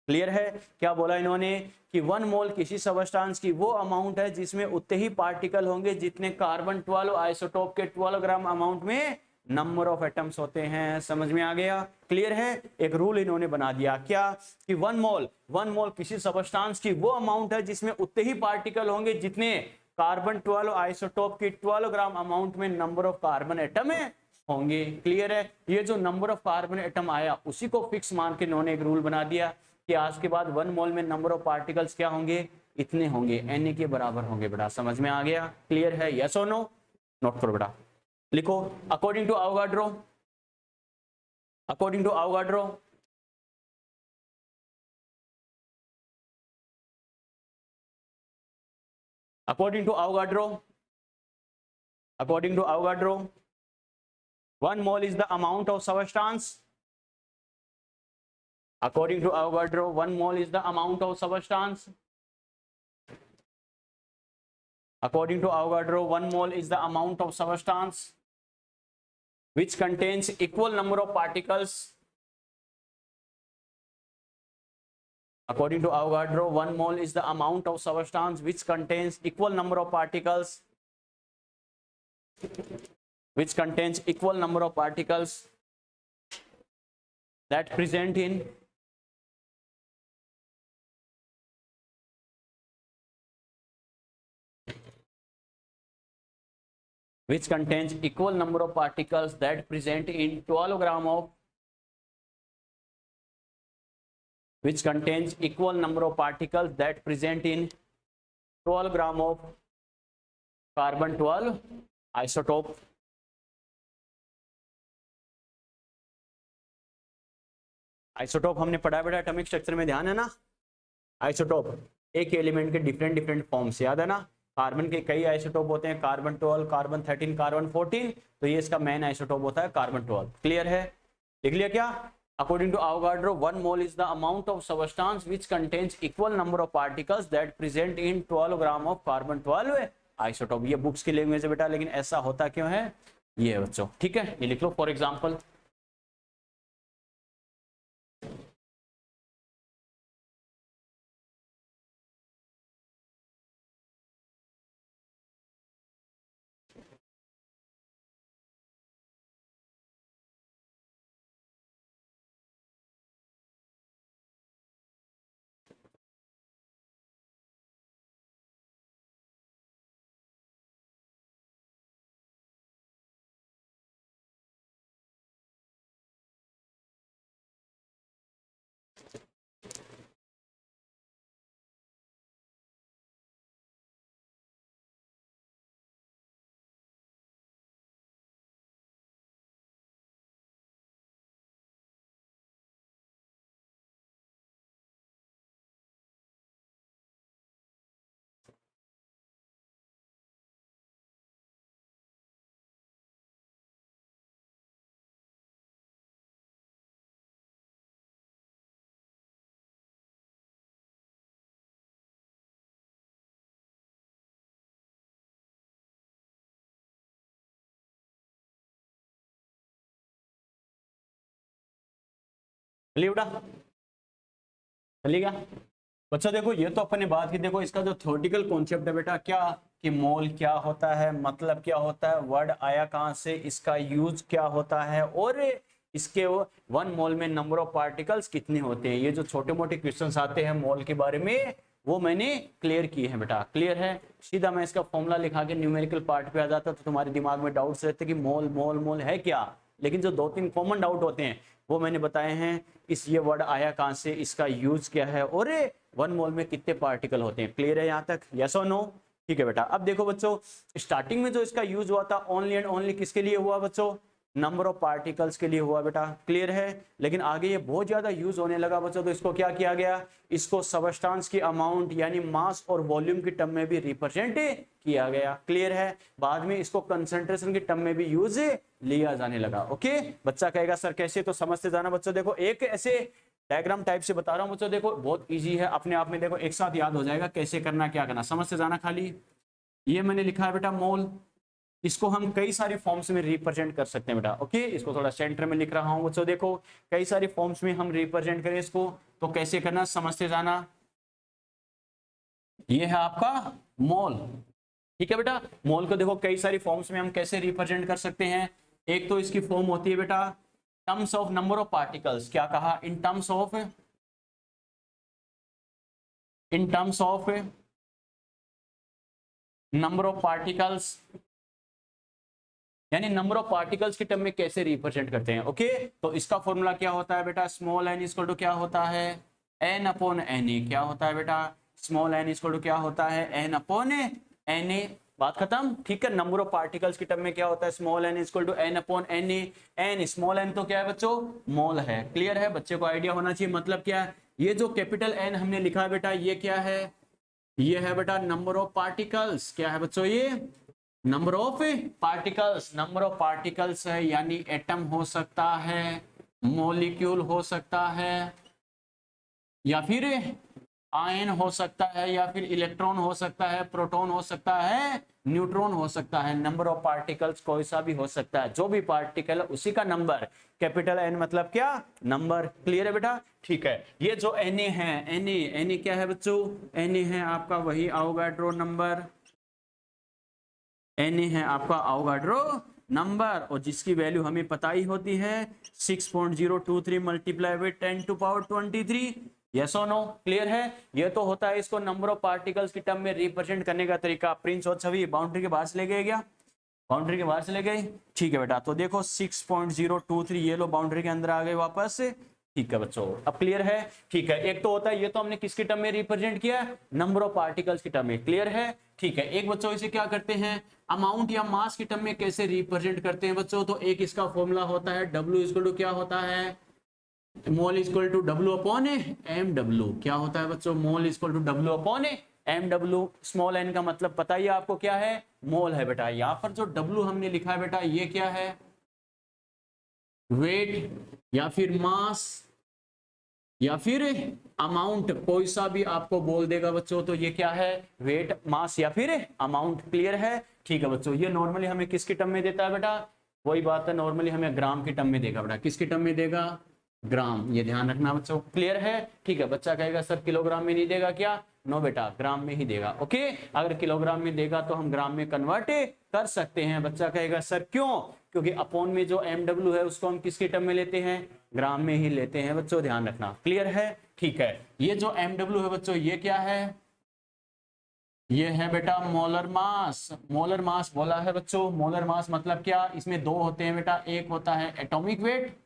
Clear है? क्या बोला इन्होंने कि 1 मोल किसी सबस्टांस की वो अमाउंट है जिसमें उतने ही पार्टिकल होंगे जितने कार्बन 12 आइसोटोप के 12 ग्राम अमाउंट में नंबर ऑफ एटम्स होते हैं। समझ में आ गया? क्लियर है? एक रूल इन्होंने बना दिया क्या कि 1 मोल किसी सबस्टांस की वो अमाउंट है जिसमें उतने ही पार्टिकल होंगे जितने कार्बन 12 आइसोटोप की 12 ग्राम अमाउंट में नंबर ऑफ कार्बन एटम होंगे। क्लियर है? ये जो नंबर ऑफ कार्बन एटम आया उसी को फिक्स मान के इन्होंने एक रूल बना दिया कि आज के बाद 1 मोल में नंबर ऑफ पार्टिकल्स क्या होंगे? इतने होंगे, Na के बराबर होंगे। बेटा समझ में आ गया? क्लियर है? यस और नो? नोट करो बेटा, लिखो according to Avogadro, according to Avogadro according to Avogadro 1 mole is the amount of substance. According to Avogadro 1 mole is the amount of substance. According to Avogadro 1 mole is the amount of substance which contains equal number of particles. According to Avogadro 1 mole is the amount of substance which contains equal number of particles, which contains equal number of particles that present in which contains equal number of particles that present in 12 gram of which contains equal number of particles that present in 12 gram of carbon 12 isotope. Isotope हमने पढ़ा बेटा atomic structure में, ध्यान है ना? Isotope एक element के different forms, याद है ना? कार्बन के कई आइसोटोप होते हैं, कार्बन 12, कार्बन 13, कार्बन 14, तो ये इसका मेन आइसोटोप होता है कार्बन 12। क्लियर है? लिख लिया क्या? According to Avogadro 1 mole is the amount of substance which contains equal number of particles that present in 12 gram of carbon 12 isotope. ये बुक्स की लैंग्वेज है बेटा, लेकिन ऐसा होता क्यों है ये बच्चों? ठीक है, ये लिख लो फॉर एग्जांपल। चलिएगा बच्चों, देखो ये तो अपन ने बात की। देखो इसका जो थ्योरेटिकल कॉन्सेप्ट है बेटा क्या कि मोल क्या होता है, मतलब क्या होता है, वर्ड आया कहाँ से, इसका यूज क्या होता है, और इसके 1 मोल में नंबर ऑफ पार्टिकल्स कितने होते हैं। ये जो छोटे मोटे क्वेश्चंस आते हैं मोल के बारे में वो मैंने क्लियर किए हैं बेटा। क्लियर है? सीधा मैं इसका फॉर्मूला लिखा के न्यूमेरिकल पार्ट पे आ जाता तो तुम्हारे दिमाग में डाउट्स रहते कि मोल मोल मोल है क्या, लेकिन जो 2-3 कॉमन डाउट होते हैं वो मैंने बताए हैं। इस ये वर्ड आया कहाँ से, इसका यूज क्या है, और 1 मोल में कितने पार्टिकल होते हैं। क्लियर है यहाँ तक? यस और नो? ठीक है बेटा। अब देखो बच्चों, स्टार्टिंग में जो इसका यूज हुआ था ओनली एंड ओनली किसके लिए हुआ बच्चों? नंबर ऑफ पार्टिकल्स के लिए हुआ बेटा। क्लियर है? लेकिन आगे ये बहुत ज्यादा यूज होने लगा बच्चों, तो इसको क्या किया गया, इसको सबस्टांस की अमाउंट यानी मास और वॉल्यूम की टर्म में भी रिप्रेजेंट किया गया। क्लियर है? बाद में इसको कंसंट्रेशन की टर्म में भी यूज लिया जाने लगा। ओके, बच्चा कहेगा सर कैसे, तो समझते जाना बच्चों। देखो एक ऐसे डायग्राम टाइप से बता रहा हूं बच्चों, देखो बहुत इजी है अपने आप में, देखो एक साथ याद हो जाएगा कैसे करना क्या करना, समझते जाना खाली। ये मैंने लिखा है बेटा मोल, इसको हम कई सारे फॉर्म्स में रिप्रेजेंट कर सकते हैं बेटा। ओके, इसको थोड़ा सेंटर में लिख रहा हूं बच्चों। देखो कई सारे फॉर्म्स में हम रिप्रेजेंट करें इसको, तो कैसे करना समझते जाना। ये है आपका मोल, ठीक है बेटा। मोल को देखो कई सारी फॉर्म्स में हम कैसे रिप्रेजेंट कर सकते हैं। एक तो इसकी फॉर्म होती है बेटा terms of number of particles. क्या कहा? In terms of number of particles, यानी नंबर ऑफ पार्टिकल्स के टर्म में कैसे रिप्रेजेंट करते हैं। ओके, तो इसका फॉर्मूला क्या होता है बेटा? स्मॉल एन इक्वल टू क्या होता है? N upon N A. क्या होता है बेटा? स्मॉल एन इक्वल टू क्या होता है? N upon N A. बात खत्म, ठीक है। नंबर ऑफ पार्टिकल्स के टर्म में क्या होता है? Small N equal to N upon N A. N small N तो क्या है बच्चों? मोल है। क्लियर है? बच्चे को आइडिया होना चाहिए मतलब क्या है। ये जो कैपिटल एन हमने लिखा है बेटा, ये क्या है? ये है बेटा नंबर ऑफ पार्टिकल्स। क्या है बच्चों? ये number of particles. Number of particles है, यानी एटम हो सकता है, मॉलिक्यूल हो सकता है, या फिर आयन हो सकता है, या फिर इलेक्ट्रॉन हो सकता है, प्रोटॉन हो सकता है, न्यूट्रॉन हो सकता है। नंबर ऑफ पार्टिकल्स कोई सा भी हो सकता है, जो भी पार्टिकल है उसी का नंबर। कैपिटल एन मतलब क्या? नंबर। क्लियर है बेटा? ठीक है। ये जो एन ए है, एन ए क्या है बच्चों? एन ए है आपका वही अवोगाड्रो नंबर। एन है आपका अवोगाड्रो नंबर, और जिसकी वैल्यू हमें पता ही होती है 6.023 multiply with 10 to power 23। Yes और नो? क्लियर है? ये तो होता है इसको नंबर ऑफ पार्टिकल्स की टर्म में रिप्रेजेंट करने का तरीका। प्रिंस और छवि बाउंड्री के बाहर से ले गए क्या? बाउंड्री के बाहर से ले गए, ठीक है बेटा। तो देखो 6.023 ये लो बाउंड्री के अंदर आ गए वापस। ठीक है बच्चों, अब क्लियर है? ठीक है। एक तो होता है, ये तो हमने किसकी टर्म में रिप्रेजेंट किया? नंबर ऑफ पार्टिकल्स की टर्म में। क्लियर है? ठीक है। एक बच्चों इसे क्या करते हैं? अमाउंट या मास की टर्म में कैसे रिप्रेजेंट करते हैं बच्चों? तो एक इसका फॉर्मूला होता है W इक्वल टू क्या होता है? Mole equal to W upon M W. क्या होता है बच्चों? Mole equal to W upon M W. Small N का मतलब पता ही आपको क्या है? मोल है बेटा। यहाँ पर जो W हमने लिखा है बेटा, ये क्या है? वेट या फिर मास या फिर अमाउंट, कोई सा भी आपको बोल देगा बच्चों। तो ये क्या है? वेट, मास या फिर अमाउंट। क्लियर है? ठीक है बच्चों। ये नॉर्मली हमें किसकी टर्म में देता है बेटा? वही बात है, नॉर्मली हमें ग्राम की टर्म में देगा बेटा। किसकी टर्म में देगा? ग्राम। ये ध्यान रखना बच्चों। क्लियर है? ठीक है। बच्चा कहेगा सर किलोग्राम में नहीं देगा क्या? नो बेटा, ग्राम में ही देगा। ओके, अगर किलोग्राम में देगा तो हम ग्राम में कन्वर्ट कर सकते हैं। बच्चा कहेगा सर क्यों? क्योंकि अपॉन में जो एम डब्ल्यू है उसको हम किसकी टर्म में लेते हैं? ग्राम में ही लेते हैं बच्चों, ध्यान रखना। क्लियर है? ठीक है। ये जो एम डब्ल्यू है बच्चों, ये क्या है? ये है बेटा मोलर मास। मोलर मास बोला है बच्चों। मोलर मास मतलब क्या? इसमें दो होते हैं बेटा, एक होता है एटॉमिक वेट,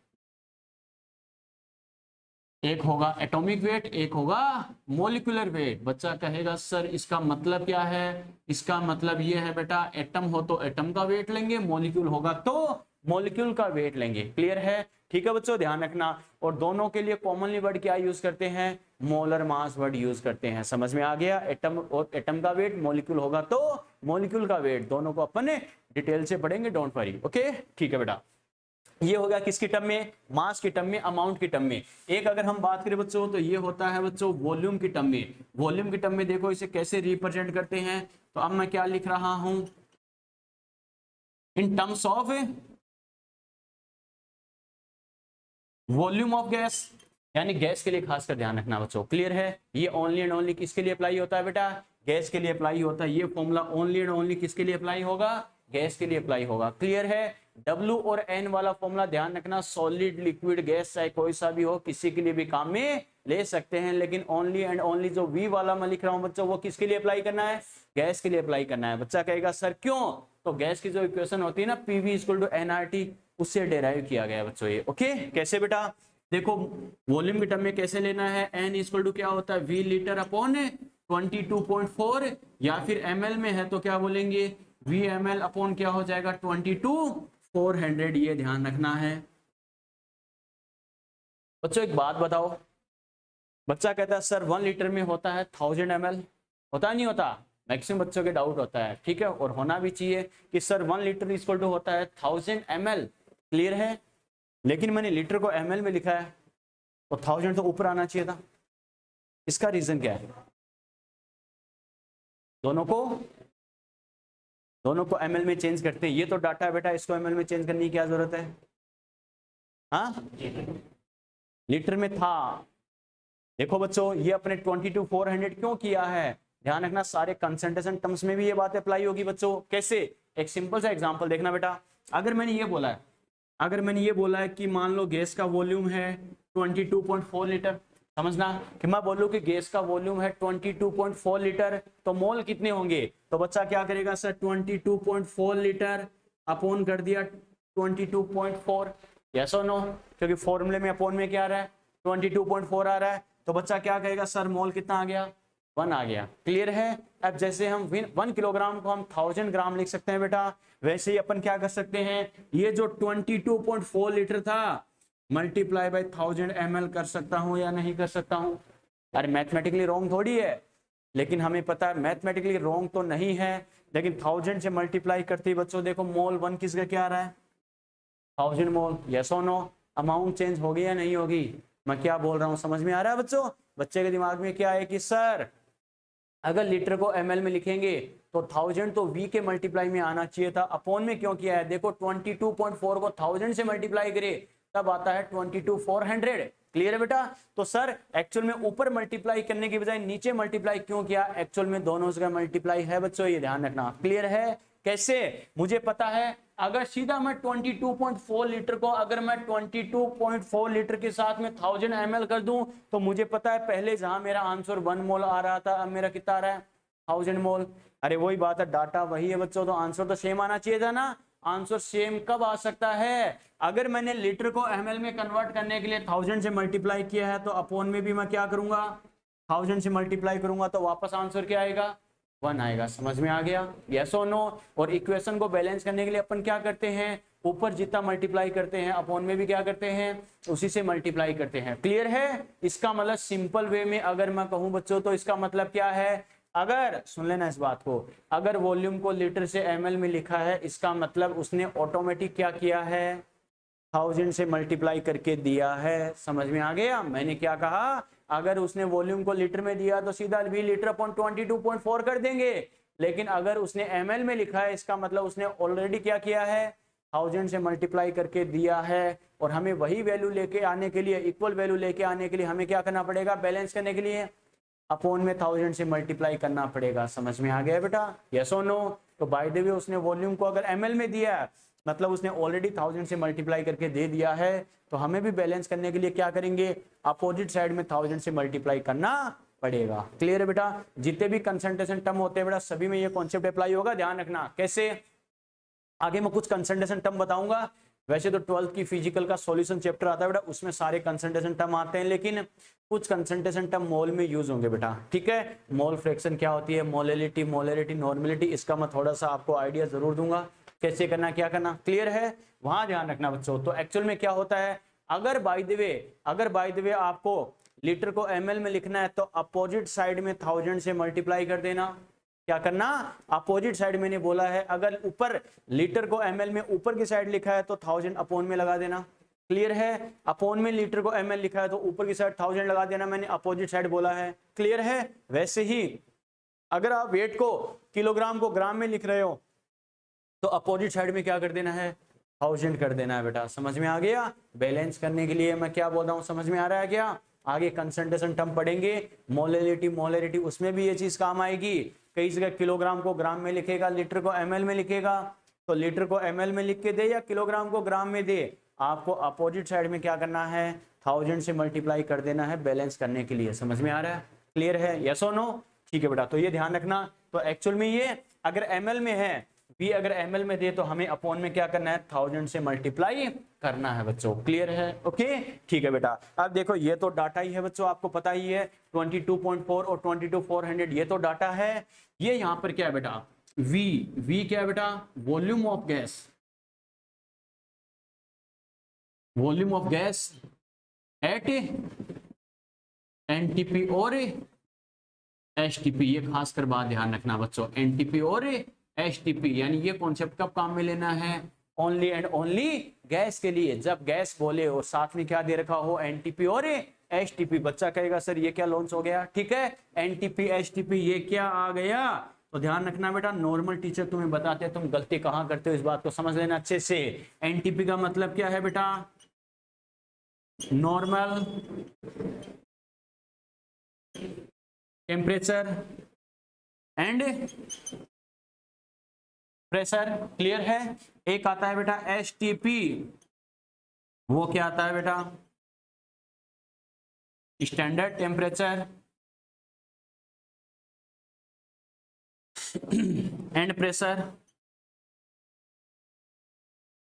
एक होगा एटॉमिक वेट, एक होगा मोलिकुलर वेट। बच्चा कहेगा सर इसका मतलब क्या है? इसका मतलब ये है बेटा, एटम हो तो एटम का वेट लेंगे, मॉलिक्यूल होगा तो मॉलिक्यूल का वेट लेंगे। क्लियर है? ठीक है बच्चों, ध्यान रखना। और दोनों के लिए कॉमनली वर्ड क्या यूज करते हैं? मोलर मास वर्ड यूज करते हैं। समझ में आ गया? एटम और एटम का वेट, मॉलिक्यूल होगा तो मॉलिक्यूल का वेट, दोनों को अपन डिटेल से पढ़ेंगे, डोंट वरी। ओके, ठीक है बेटा। ये हो गया किसकी टर्म में? मास की टर्म में, अमाउंट की टर्म में। एक अगर हम बात करें बच्चों, तो ये होता है बच्चों वॉल्यूम की टर्म में। वॉल्यूम की टर्म में देखो इसे कैसे रिप्रेजेंट करते हैं। तो अब मैं क्या लिख रहा हूं? In terms of volume of gas, यानी गैस के लिए खासकर ध्यान रखना बच्चों। क्लियर है? ये ओनली एंड ओनली किसके लिए अप्लाई होता है बेटा? गैस के लिए अप्लाई होता है। ये फॉर्मूला ओनली एंड ओनली किसके लिए अप्लाई होगा? गैस के लिए अप्लाई होगा। क्लियर है? W और N वाला फॉर्मूला ध्यान रखना, सॉलिड, लिक्विड, गैस, चाहे कोई सा भी हो, किसी के लिए भी काम में ले सकते हैं। लेकिन ओनली एंड ओनली जो V वाला मैं लिख रहा हूं बच्चों, वो किसके लिए अप्लाई करना है? गैस के लिए अप्लाई करना है। बच्चा कहेगा सर क्यों? तो गैस की जो इक्वेशन होती है ना, PV इक्वल टू nRT, उससे डेराइव किया गया बच्चों ये। ओके, कैसे बेटा? देखो वॉल्यूम की टर्म में कैसे लेना है? N इक्वल टू क्या होता है? V लीटर अपॉन 22.4, या फिर ml में है तो क्या बोलेंगे? V ml अपॉन क्या हो जाएगा? 22/400। ये ध्यान रखना है बच्चों। एक बात बताओ, बच्चा कहता है सर 1 लीटर में होता है 1000 ml, होता नहीं होता? मैक्सिमम बच्चों के डाउट होता है, ठीक है, और होना भी चाहिए कि सर 1 लीटर इक्वल टू होता है 1000 ml। क्लियर है? लेकिन मैंने लीटर को ml में लिखा है, तो 1000 तो ऊपर आना चाहिए था। इसका रीजन क्या है? दोनों को दोनों को ml में चेंज करते हैं। ये तो डाटा है बेटा, इसको ml में चेंज करने की क्या जरूरत है? हाँ, लीटर में था। देखो बच्चों, ये अपने 22,400 क्यों किया है? ध्यान रखना, सारे कंसंट्रेशन टर्म्स में भी ये बात अप्लाई होगी बच्चों। कैसे? एक सिंपल सा एग्जांपल देखना बेटा। अगर मैंने ये बोला है कि मान लो गैस का वॉल्यूम है 22.4 लीटर, समझना कि मैं बोलूं कि गैस का वॉल्यूम है 22.4 लीटर, तो मोल कितने होंगे? तो बच्चा क्या करेगा सर, 22.4 लीटर अपोन कर दिया 22.4, यस और नो? क्योंकि फॉर्मूले में अपोन में क्या आ रहा है, 22.4 आ रहा है। तो बच्चा क्या कहेगा सर, मोल कितना आ गया? 1 आ गया। क्लियर है? अब जैसे हम 1 किलोग्राम को हम 1000 ग्राम लिख सकते हैं बेटा, वैसे ही अपन क्या कर सकते हैं, ये जो 22.4 लीटर था मल्टीप्लाई बाय 1000 ml कर सकता हूं या नहीं कर सकता हूं? अरे मैथमेटिकली रॉन्ग थोड़ी है, लेकिन हमें पता है मैथमेटिकली रॉन्ग तो नहीं है, लेकिन 1000 से मल्टीप्लाई करते ही बच्चों देखो मोल 1 किसका क्या आ रहा है, 1000 मोल। यस और नो? अमाउंट चेंज होगी या नहीं होगी? मैं क्या बोल रहा हूँ समझ में आ रहा है बच्चों? बच्चे के दिमाग में क्या है कि सर अगर लीटर को ml में लिखेंगे तो 1000 तो v के मल्टीप्लाई में आना चाहिए था, अपोन में क्यों किया है? देखो 22.4 को 1000 से मल्टीप्लाई करे तब आता है 22,400। क्लियर है बेटा? तो सर एक्चुअल में ऊपर मल्टीप्लाई करने की बजाय नीचे मल्टीप्लाई क्यों किया? एक्चुअल में दोनों का मल्टीप्लाई है बच्चों, ये ध्यान रखना। क्लियर है? कैसे? मुझे पता है अगर सीधा मैं 22.4 लीटर को अगर मैं 22.4 लीटर के साथ में 1000 ml कर दूं तो मुझे पता है पहले जहां मेरा आंसर 1 मोल आ रहा था, अब मेरा कितना आ रहा है, 1000 मोल। अरे वही बात है, डाटा वही है बच्चों, तो आंसर तो सेम आना चाहिए था ना। आंसर सेम कब आ सकता है? अगर मैंने लीटर को ml में कन्वर्ट करने के लिए 1000 से मल्टीप्लाई किया है तो अपोन में भी मैं क्या करूंगा, 1000 से मल्टीप्लाई करूंगा, तो वापस आंसर क्या आएगा, 1 आएगा। समझ में आ गया? यस और नो? और इक्वेशन को बैलेंस करने के लिए अपन क्या करते हैं, ऊपर जितना मल्टीप्लाई करते हैं अपोन में भी क्या करते हैं, उसी से मल्टीप्लाई करते हैं। क्लियर है? इसका मतलब सिंपल वे में अगर मैं कहूं बच्चों तो इसका मतलब क्या है, अगर सुन लेना इस बात को, अगर वॉल्यूम को लीटर से ml में लिखा है इसका मतलब उसने ऑटोमेटिक क्या किया है, 1000 से मल्टीप्लाई करके दिया है। समझ में आ गया? मैंने क्या कहा, अगर उसने वॉल्यूम को लीटर में दिया तो सीधा v लीटर अपॉन 22.4 कर देंगे, लेकिन अगर उसने ml में लिखा है इसका मतलब उसने ऑलरेडी क्या किया है, 1000 से मल्टीप्लाई करके दिया है। और हमें वही वैल्यू लेके आने के लिए, इक्वल वैल्यू लेके आने के लिए हमें क्या करना पड़ेगा, बैलेंस करने के लिए अपोन में 1000 से मल्टीप्लाई करना पड़ेगा। समझ में आ गया बेटा? यस और नो? तो बाय द वे उसने वॉल्यूम को अगर ml में दिया मतलब उसने ऑलरेडी 1000 से मल्टीप्लाई करके दे दिया है, तो हमें भी बैलेंस करने के लिए क्या करेंगे, अपोजिट साइड में 1000 से मल्टीप्लाई करना पड़ेगा। क्लियर है बेटा? जितने भी कंसंट्रेशन टर्म होते हैं बेटा सभी में ये कॉन्सेप्ट अप्लाई होगा, ध्यान रखना। कैसे? आगे मैं कुछ कंसंट्रेशन टर्म बताऊंगा। वैसे तो 12th की फिजिकल का सॉल्यूशन चैप्टर आता है बेटा, उसमें सारे कंसंट्रेशन टर्म आते हैं, लेकिन कुछ कंसंट्रेशन टर्म मोल में यूज होंगे बेटा। ठीक है? मोल फ्रैक्शन क्या होती है, मोलैलिटी, मोलैरिटी, नॉर्मेलिटी, इसका मैं थोड़ा सा आपको आइडिया जरूर दूंगा कैसे करना क्या करना। क्लियर है? वहां ध्यान रखना बच्चों। तो एक्चुअल में क्या होता है, अगर बाय द वे आपको लीटर को ml में लिखना है तो अपोजिट साइड में 1000 से मल्टीप्लाई कर देना। क्या करना, अपोजिट साइड मैंने बोला है, अगर ऊपर लीटर को ml में ऊपर की साइड लिखा है तो 1000 अपोन में लगा देना। क्लियर है? अपोन में लीटर को ml लिखा है तो ऊपर की साइड 1000 लगा देना, मैंने अपोजिट साइड बोला है। क्लियर है? वैसे ही अगर आप वेट को किलोग्राम को ग्राम में लिख रहे हो तो अपोजिट साइड में क्या कर देना है, 1000 कर देना है बेटा। समझ में आ गया? बैलेंस करने के लिए मैं क्या बोल रहा हूं, समझ में आ रहा है क्या? आगे कंसंट्रेशन टर्म पढ़ेंगे, मोलैलिटी, मोलैरिटी, उसमें भी ये चीज काम आएगी। कई जगह किलोग्राम को ग्राम में लिखेगा, लीटर को ml में लिखेगा, तो लीटर को ml में लिख के दे या किलोग्राम को ग्राम में दे, आपको अपोजिट साइड में क्या करना है, 1000 से मल्टीप्लाई कर देना है बैलेंस करने के लिए। समझ में आ रहा है? क्लियर है? यस और नो? ठीक है बेटा, तो ये ध्यान रखना। तो एक्चुअल में ये अगर ml में है, b अगर ml में दे तो हमें अपोन में क्या करना है, 1000 से मल्टीप्लाई करना है बच्चों। क्लियर है? ओके, ठीक है बेटा। अब देखो ये तो डाटा ही है बच्चों, आपको पता ही है 22.4 और 22,400 ये तो डाटा है। ये यहां पर क्या है बेटा, v क्या है बेटा, volume of gas, volume of gas at NTP और एचटीपी। ये खासकर बात ध्यान रखना बच्चों, एनटीपी और एचटीपी, यानी ये कॉन्सेप्ट कब काम में लेना है, ओनली एंड ओनली गैस के लिए। जब गैस बोले और साथ में क्या दे रखा हो, एनटीपी और एचटीपी। बच्चा कहेगा सर ये क्या लॉन्च हो गया, ठीक है, एनटीपी एचटीपी ये क्या आ गया, तो ध्यान रखना बेटा, नॉर्मल टीचर तुम्हें बताते हैं, तुम गलती कहाँ करते हो इस बात को समझ लेना अच्छे से। एनटीपी का मतलब क्या है बेटा? Normal temperature and pressure. Clear है? एक आता है बेटा एसटीपी, वो क्या आता है बेटा? Standard temperature and pressure.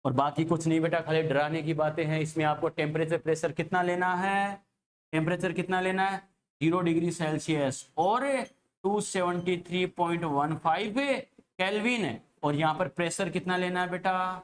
और बाकी कुछ नहीं बेटा, खाली डराने की बातें हैं इसमें। आपको टेम्परेचर प्रेशर कितना लेना है? टेम्परेचर कितना लेना है? 0 डिग्री सेल्सियस और 273.15 केल्विन। और यहाँ पर प्रेशर कितना लेना है बेटा?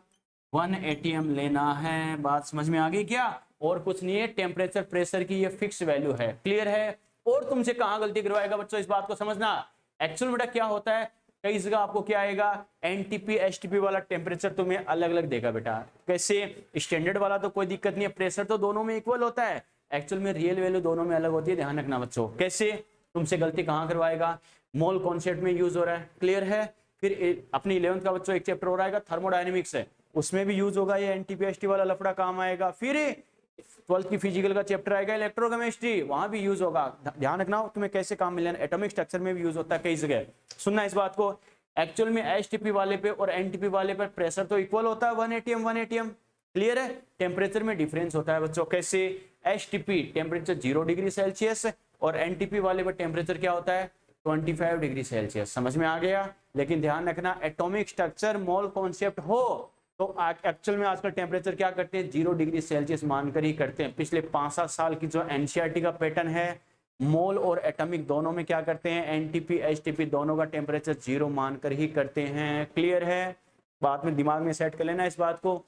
1 atm लेना है। बात समझ में आ गई क्या? और कुछ नहीं है, टेम्परेचर प्रेशर की ये फिक्स वैल्यू है। क्लियर है? और तुमसे कहाँ गलती करवाएगा बच्चों, इस बात को समझना। एक्चुअल बेटा क्या होता है, कई जगह आपको क्या आएगा, एनटीपी एसटीपी वाला टेम्परेचर तुम्हें अलग अलग देगा बेटा। कैसे? स्टैंडर्ड वाला तो कोई दिक्कत नहीं है, प्रेशर तो दोनों में इक्वल होता है, एक्चुअल में रियल वैल्यू दोनों में अलग होती है। ध्यान रखना बच्चों। कैसे? तुमसे गलती कहाँ करवाएगा, मोल कॉन्सेप्ट में यूज हो रहा है। क्लियर है? फिर अपनी 11th का बच्चों एक चैप्टर हो रहा है थर्मोडायनेमिक्स है, उसमें भी यूज होगा ये एनटीपी एसटी वाला लफड़ा काम आएगा। फिर 12th की फिजिकल का चैप्टर आएगा इलेक्ट्रोकेमिस्ट्री, वहां भी यूज होगा। ध्यान रखना तुम्हें कैसे काम मिले, एटॉमिक स्ट्रक्चर में भी यूज होता है कई जगह। सुनना इस बात को, एक्चुअल में एसटीपी वाले पे और एनटीपी वाले पर प्रेशर तो इक्वल होता है 1 atm 1 atm। क्लियर है? टेम्परेचर में डिफरेंस होता है बच्चों। कैसे? एसटीपी टेम्परेचर 0 डिग्री सेल्सियस और एनटीपी वाले पर टेम्परेचर क्या होता है? 25 डिग्री सेल्सियस। समझ में आ गया? लेकिन ध्यान रखना, एटॉमिक स्ट्रक्चर मोल कॉन्सेप्ट हो तो एक्चुअल में आजकल टेम्परेचर क्या करते हैं? 0 डिग्री सेल्सियस मानकर ही करते हैं। पिछले 5-7 साल की जो एनसीईआरटी का पैटर्न है, मोल और एटॉमिक दोनों में क्या करते हैं? एनटीपी एचटीपी दोनों का टेम्परेचर 0 मानकर ही करते हैं। क्लियर है? बाद में दिमाग में सेट कर लेना इस बात को,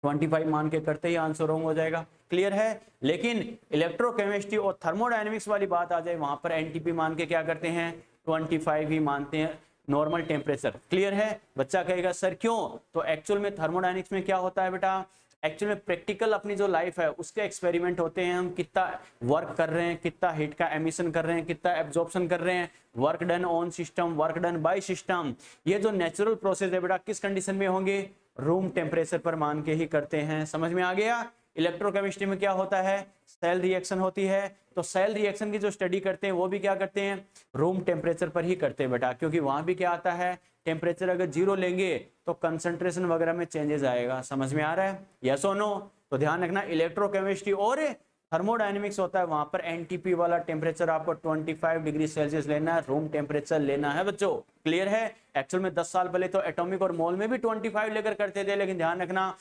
25 मान के करते ही आंसर रॉन्ग हो जाएगा। क्लियर है? लेकिन इलेक्ट्रोकेमिस्ट्री और थर्मोडायनेमिक्स वाली बात आ जाए, वहां पर एनटीपी मान के क्या करते हैं? 25 ही मानते हैं नॉर्मल टेम्परेचर। क्लियर है? बच्चा कहेगा सर क्यों? तो एक्चुअल में थर्मोडायनेमिक्स में क्या होता है बेटा, एक्चुअल में प्रैक्टिकल अपनी जो लाइफ है उसके एक्सपेरिमेंट होते हैं, हम कितना वर्क कर रहे हैं, कितना हीट का एमिशन कर रहे हैं, कितना एब्जॉर्प्शन कर रहे हैं, work done on system, work done by system. ये जो नेचुरल प्रोसेस है बेटा, किस कंडीशन में होंगे? रूम टेम्परेचर पर मान के ही करते हैं। समझ में आ गया? इलेक्ट्रोकेमिस्ट्री में क्या होता है? सेल रिएक्शन होती है, तो सेल रिएक्शन की जो स्टडी करते हैं वो भी क्या करते हैं? रूम टेम्परेचर पर ही करते हैं बेटा, क्योंकि वहां भी क्या आता है? टेम्परेचर अगर 0 लेंगे तो कंसंट्रेशन वगैरह में चेंजेस आएगा। समझ में आ रहा है? यस और नो? तो ध्यान रखना, इलेक्ट्रोकेमिस्ट्री और थर्मोडायनेमिक्स होता है, वहां पर एनटीपी वाला टेम्परेचर आपको 25 डिग्री सेल्सियस लेना है, रूम टेम्परेचर लेना है बच्चों। क्लियर है? एक्चुअल में 10 साल पहले तो एटॉमिक और मोल में भी 25 लेकर करते थे, लेकिन ध्यान रखना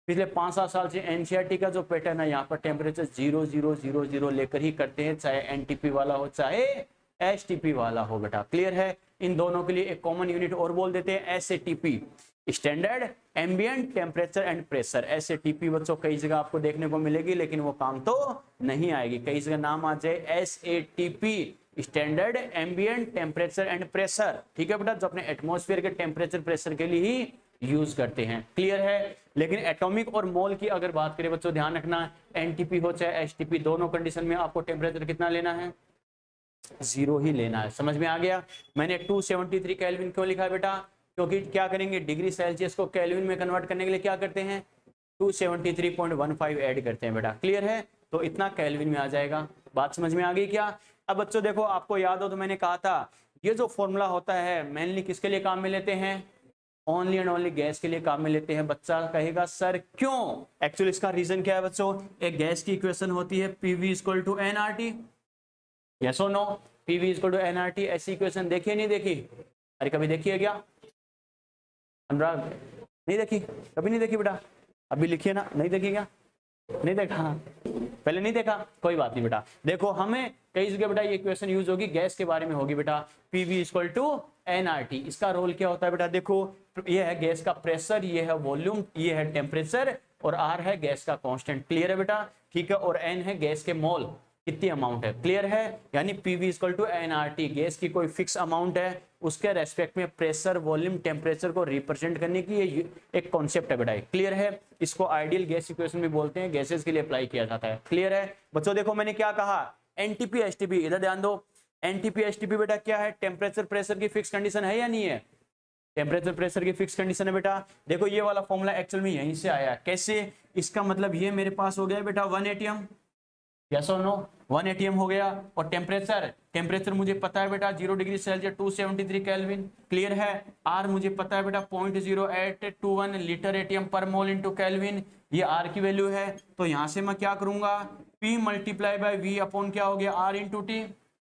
पिछले 5-7 साल से एनसीईआरटी का जो पैटर्न है, यहाँ पर टेम्परेचर 0 0 0 0 लेकर ही करते हैं, चाहे एनटीपी वाला हो चाहे एचटीपी वाला हो बेटा। क्लियर है? इन दोनों के लिए एक कॉमन यूनिट और बोल देते हैं, SATP, standard ambient temperature and pressure. SATP बच्चों कई जगह आपको देखने को मिलेगी, लेकिन वो काम तो नहीं आएगी। कई जगह नाम आ जाए SATP, standard ambient temperature and pressure. ठीक है बेटा, जो अपने एटमॉस्फेयर के टेम्परेचर प्रेशर के लिए ही यूज करते हैं। क्लियर है? लेकिन एटॉमिक और मोल की अगर बात करें बच्चों, ध्यान रखना, एनटीपी हो चाहे एचटीपी, दोनों कंडीशन में आपको टेम्परेचर कितना लेना है? 0 ही लेना है। समझ में आ गया? मैंने 273 केल्विन क्यों लिखा है बेटा? क्योंकि क्या करेंगे, डिग्री सेल्सियस को केल्विन में कन्वर्ट करने के लिए क्या करते हैं? 273.15 ऐड करते हैं बेटा। क्लियर है? तो इतना केल्विन में आ जाएगा। बात समझ में आ गई क्या? अब बच्चों देखो, आपको याद हो तो मैंने कहा था ये जो फॉर्मूला होता है मेनली किसके लिए काम में लेते हैं? ओनली एंड ओनली गैस के लिए काम में लेते हैं। बच्चा कहेगा सर क्यों? एक्चुअली इसका रीजन क्या है बच्चों? एक गैस की इक्वेशन होती है PV = nRT। यस और नो? PV = nRT। ऐसी इक्वेशन देखी नहीं देखी? अरे कभी देखी है क्या अनुराग? नहीं देखी? कभी नहीं देखी बेटा? अभी लिखिए ना, नहीं देखी क्या? नहीं देखा? पहले नहीं देखा? कोई बात नहीं बेटा। देखो, हमें कई जगह बेटा ये इक्वेशन यूज होगी, गैस के बारे में होगी बेटा। PV = nRT। इसका रोल क्या होता है बेटा? देखो, ये है गैस का प्रेशर, ये है वॉल्यूम, ये है टेम्परेचर, और R है गैस का कांस्टेंट। क्लियर है बेटा? ठीक है। और N है गैस के मोल, कितनी अमाउंट है। क्लियर है? यानी PV = nRT, गैस की कोई फिक्स अमाउंट है, उसके रेस्पेक्ट में प्रेशर, वॉल्यूम, टेम्परेचर को रिप्रेजेंट करने की ये एक कॉन्सेप्ट है बेटा। क्लियर है? इसको आइडियल गैस इक्वेशन भी बोलते हैं, गैसेस के लिए अप्लाई किया जाता है। क्लियर है बच्चों? देखो मैंने क्या कहा, एनटीपी एचटीपी, इधर ध्यान दो। एनटीपी एचटीपी बेटा क्या है, टेम्परेचर प्रेशर की फिक्स कंडीशन है या नहीं है, टेम्परेचर प्रेशर की फिक्स कंडीशन है बेटा। देखो ये वाला फॉर्मूला एक्चुअल में यहीं से आया, कैसे, इसका मतलब ये मेरे पास हो गया बेटा 1 एटीएम, यस और नो, 1 एटीएम हो गया। और टेम्परेचर मुझे पता है बेटा 0 डिग्री सेल्सियस 273 केल्विन, क्लियर है। आर मुझे पता है बेटा 0.0821 लीटर एटीएम पर मोल इंटू केल्विन, ये आर की वैल्यू है। तो यहां से मैं क्या करूंगा, P multiply by V upon क्या हो गया आर इंटू टी,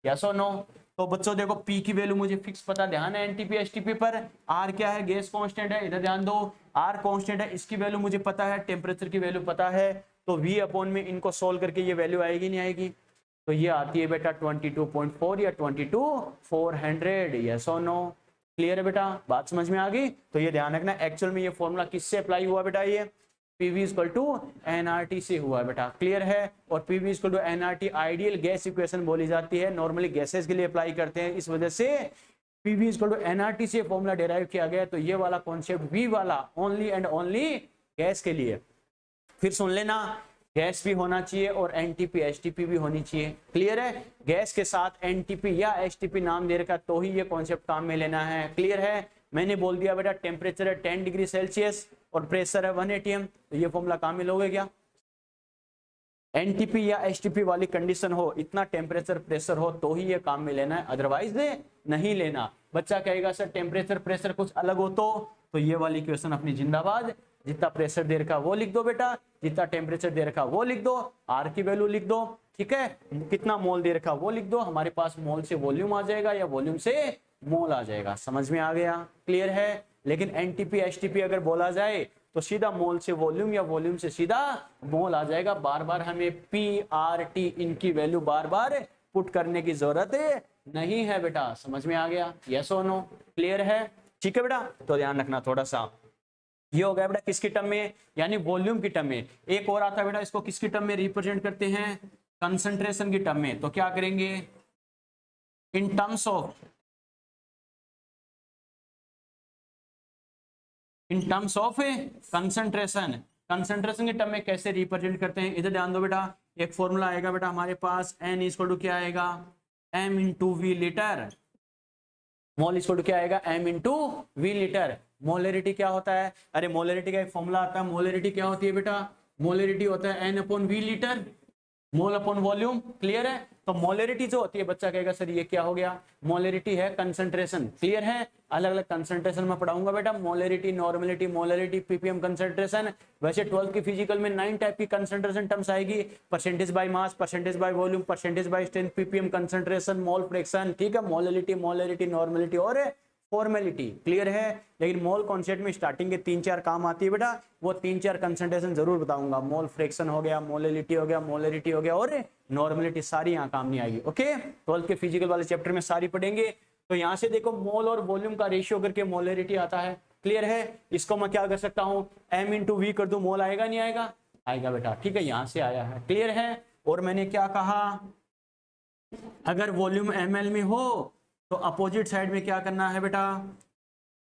यस और नो। तो बच्चों देखो P की वैल्यू मुझे फिक्स पता, ध्यान है एनटीपी एचटीपी पर, आर क्या है गैस कांस्टेंट है, इधर ध्यान दो, आर कांस्टेंट है, इसकी वैल्यू मुझे पता है, टेम्परेचर की वैल्यू पता है, तो V अपॉन में इनको सोल्व करके ये वैल्यू आएगी नहीं आएगी, तो ये आती है बेटा 22.4 या 22,400, यस और नो, क्लियर है बेटा, बात समझ में आ गई। तो ये ध्यान रखना एक्चुअल में ये फॉर्मूला किससे अप्लाई हुआ बेटा, ये PV इक्वल टू एनआरटी से हुआ है बेटा, क्लियर है। और PV equal to NRT ideal gas equation बोली जाती है, नॉर्मली गैसेस के लिए अप्लाई करते हैं, इस वजह से PV इक्वल टू एनआरटी से फॉर्मूला डेराइव किया गया। तो ये वाला कॉन्सेप्ट V वाला ओनली एंड ओनली गैस के लिए, फिर सुन लेना, गैस भी होना चाहिए और एनटीपी एचटीपी भी होनी चाहिए, क्लियर है। गैस के साथ एनटीपी या एचटीपी नाम दे रखा तो ही ये कॉन्सेप्ट काम में लेना है, क्लियर है। मैंने बोल दिया बेटा टेम्परेचर है 10 डिग्री सेल्सियस और प्रेशर है 1 एटीएम, तो ये फॉर्मूला काम में लोगे क्या, एनटीपी या एचटीपी वाली कंडीशन हो, इतना टेम्परेचर प्रेशर हो तो ही ये काम में लेना है, अदरवाइज नहीं लेना। बच्चा कहेगा सर टेम्परेचर प्रेशर कुछ अलग हो तो ये वाली इक्वेशन अपनी जिंदाबाद, जितना प्रेशर दे रखा वो लिख दो बेटा, जितना टेम्परेचर दे रखा वो लिख दो, आर की वैल्यू लिख दो, ठीक है, कितना मोल दे रखा वो लिख दो, हमारे पास मोल से वॉल्यूम आ जाएगा या वॉल्यूम से मोल आ जाएगा, समझ में आ गया, क्लियर है। लेकिन एनटीपी एचटीपी अगर बोला जाए तो सीधा मोल से वॉल्यूम या वॉल्यूम से सीधा मोल आ जाएगा, बार बार हमें पी आर टी इनकी वैल्यू बार बार पुट करने की जरूरत नहीं है बेटा, समझ में आ गया, यस और नो, क्लियर है, ठीक है बेटा। तो ध्यान रखना थोड़ा सा, ये हो गया बेटा किसकी टर्म में, यानी वॉल्यूम की टर्म में। एक और आता है बेटा, इसको किसकी टर्म में रिप्रेजेंट करते हैं, कंसंट्रेशन की टर्म में। तो क्या करेंगे, in terms of concentration, concentration के टर्म में कैसे रिप्रेजेंट करते हैं, इधर ध्यान दो बेटा, एक फॉर्मूला आएगा बेटा हमारे पास, N इक्वल टू क्या आएगा, M into V litre, mole equal to क्या आएगा, M into V litre. Molarity क्या होता है, अरे मोलरिटी का एक फॉर्मूला आता है, मोलरिटी क्या होती है बेटा, मोलरिटी होता है N upon V litre, mole upon volume, clear है। तो मोलरिटी जो होती है, बच्चा कहेगा सर ये क्या हो गया, मोलरिटी है कंसंट्रेशन, क्लियर है, अलग अलग कंसंट्रेशन में पढ़ाऊंगा बेटा, molarity, normality, molarity, ppm concentration. वैसे 12th की फिजिकल में 9 टाइप की कंसंट्रेशन टर्म्स आएगी, percentage by mass, percentage by volume, percentage by strength, ppm concentration, mole fraction, ठीक है, मोलरिटी, मोलरिटी, नॉर्मलिटी और फॉर्मेलिटी, क्लियर है। लेकिन मोल कॉन्सेप्ट में स्टार्टिंग के 3-4 काम आती है बेटा, वो 3-4 कंसंट्रेशन जरूर बताऊंगा, मोल फ्रैक्शन हो गया, मोलरिटी हो गया, मोलरिटी हो गया और नॉर्मलिटी, सारी यहाँ काम नहीं आएगी, ओके। 12th के फिजिकल वाले चैप्टर में सारी पढ़ेंगे। तो यहाँ से देखो मोल और वॉल्यूम का रेशियो करके मोलरिटी आता है, क्लियर है। इसको मैं क्या कर सकता हूँ, M इंटू वी कर दूं, मोल आएगा नहीं आएगा, आएगा बेटा, ठीक है, यहाँ से आया है, क्लियर है। और मैंने क्या कहा, अगर वॉल्यूम ml में हो तो अपोजिट साइड में क्या करना है बेटा,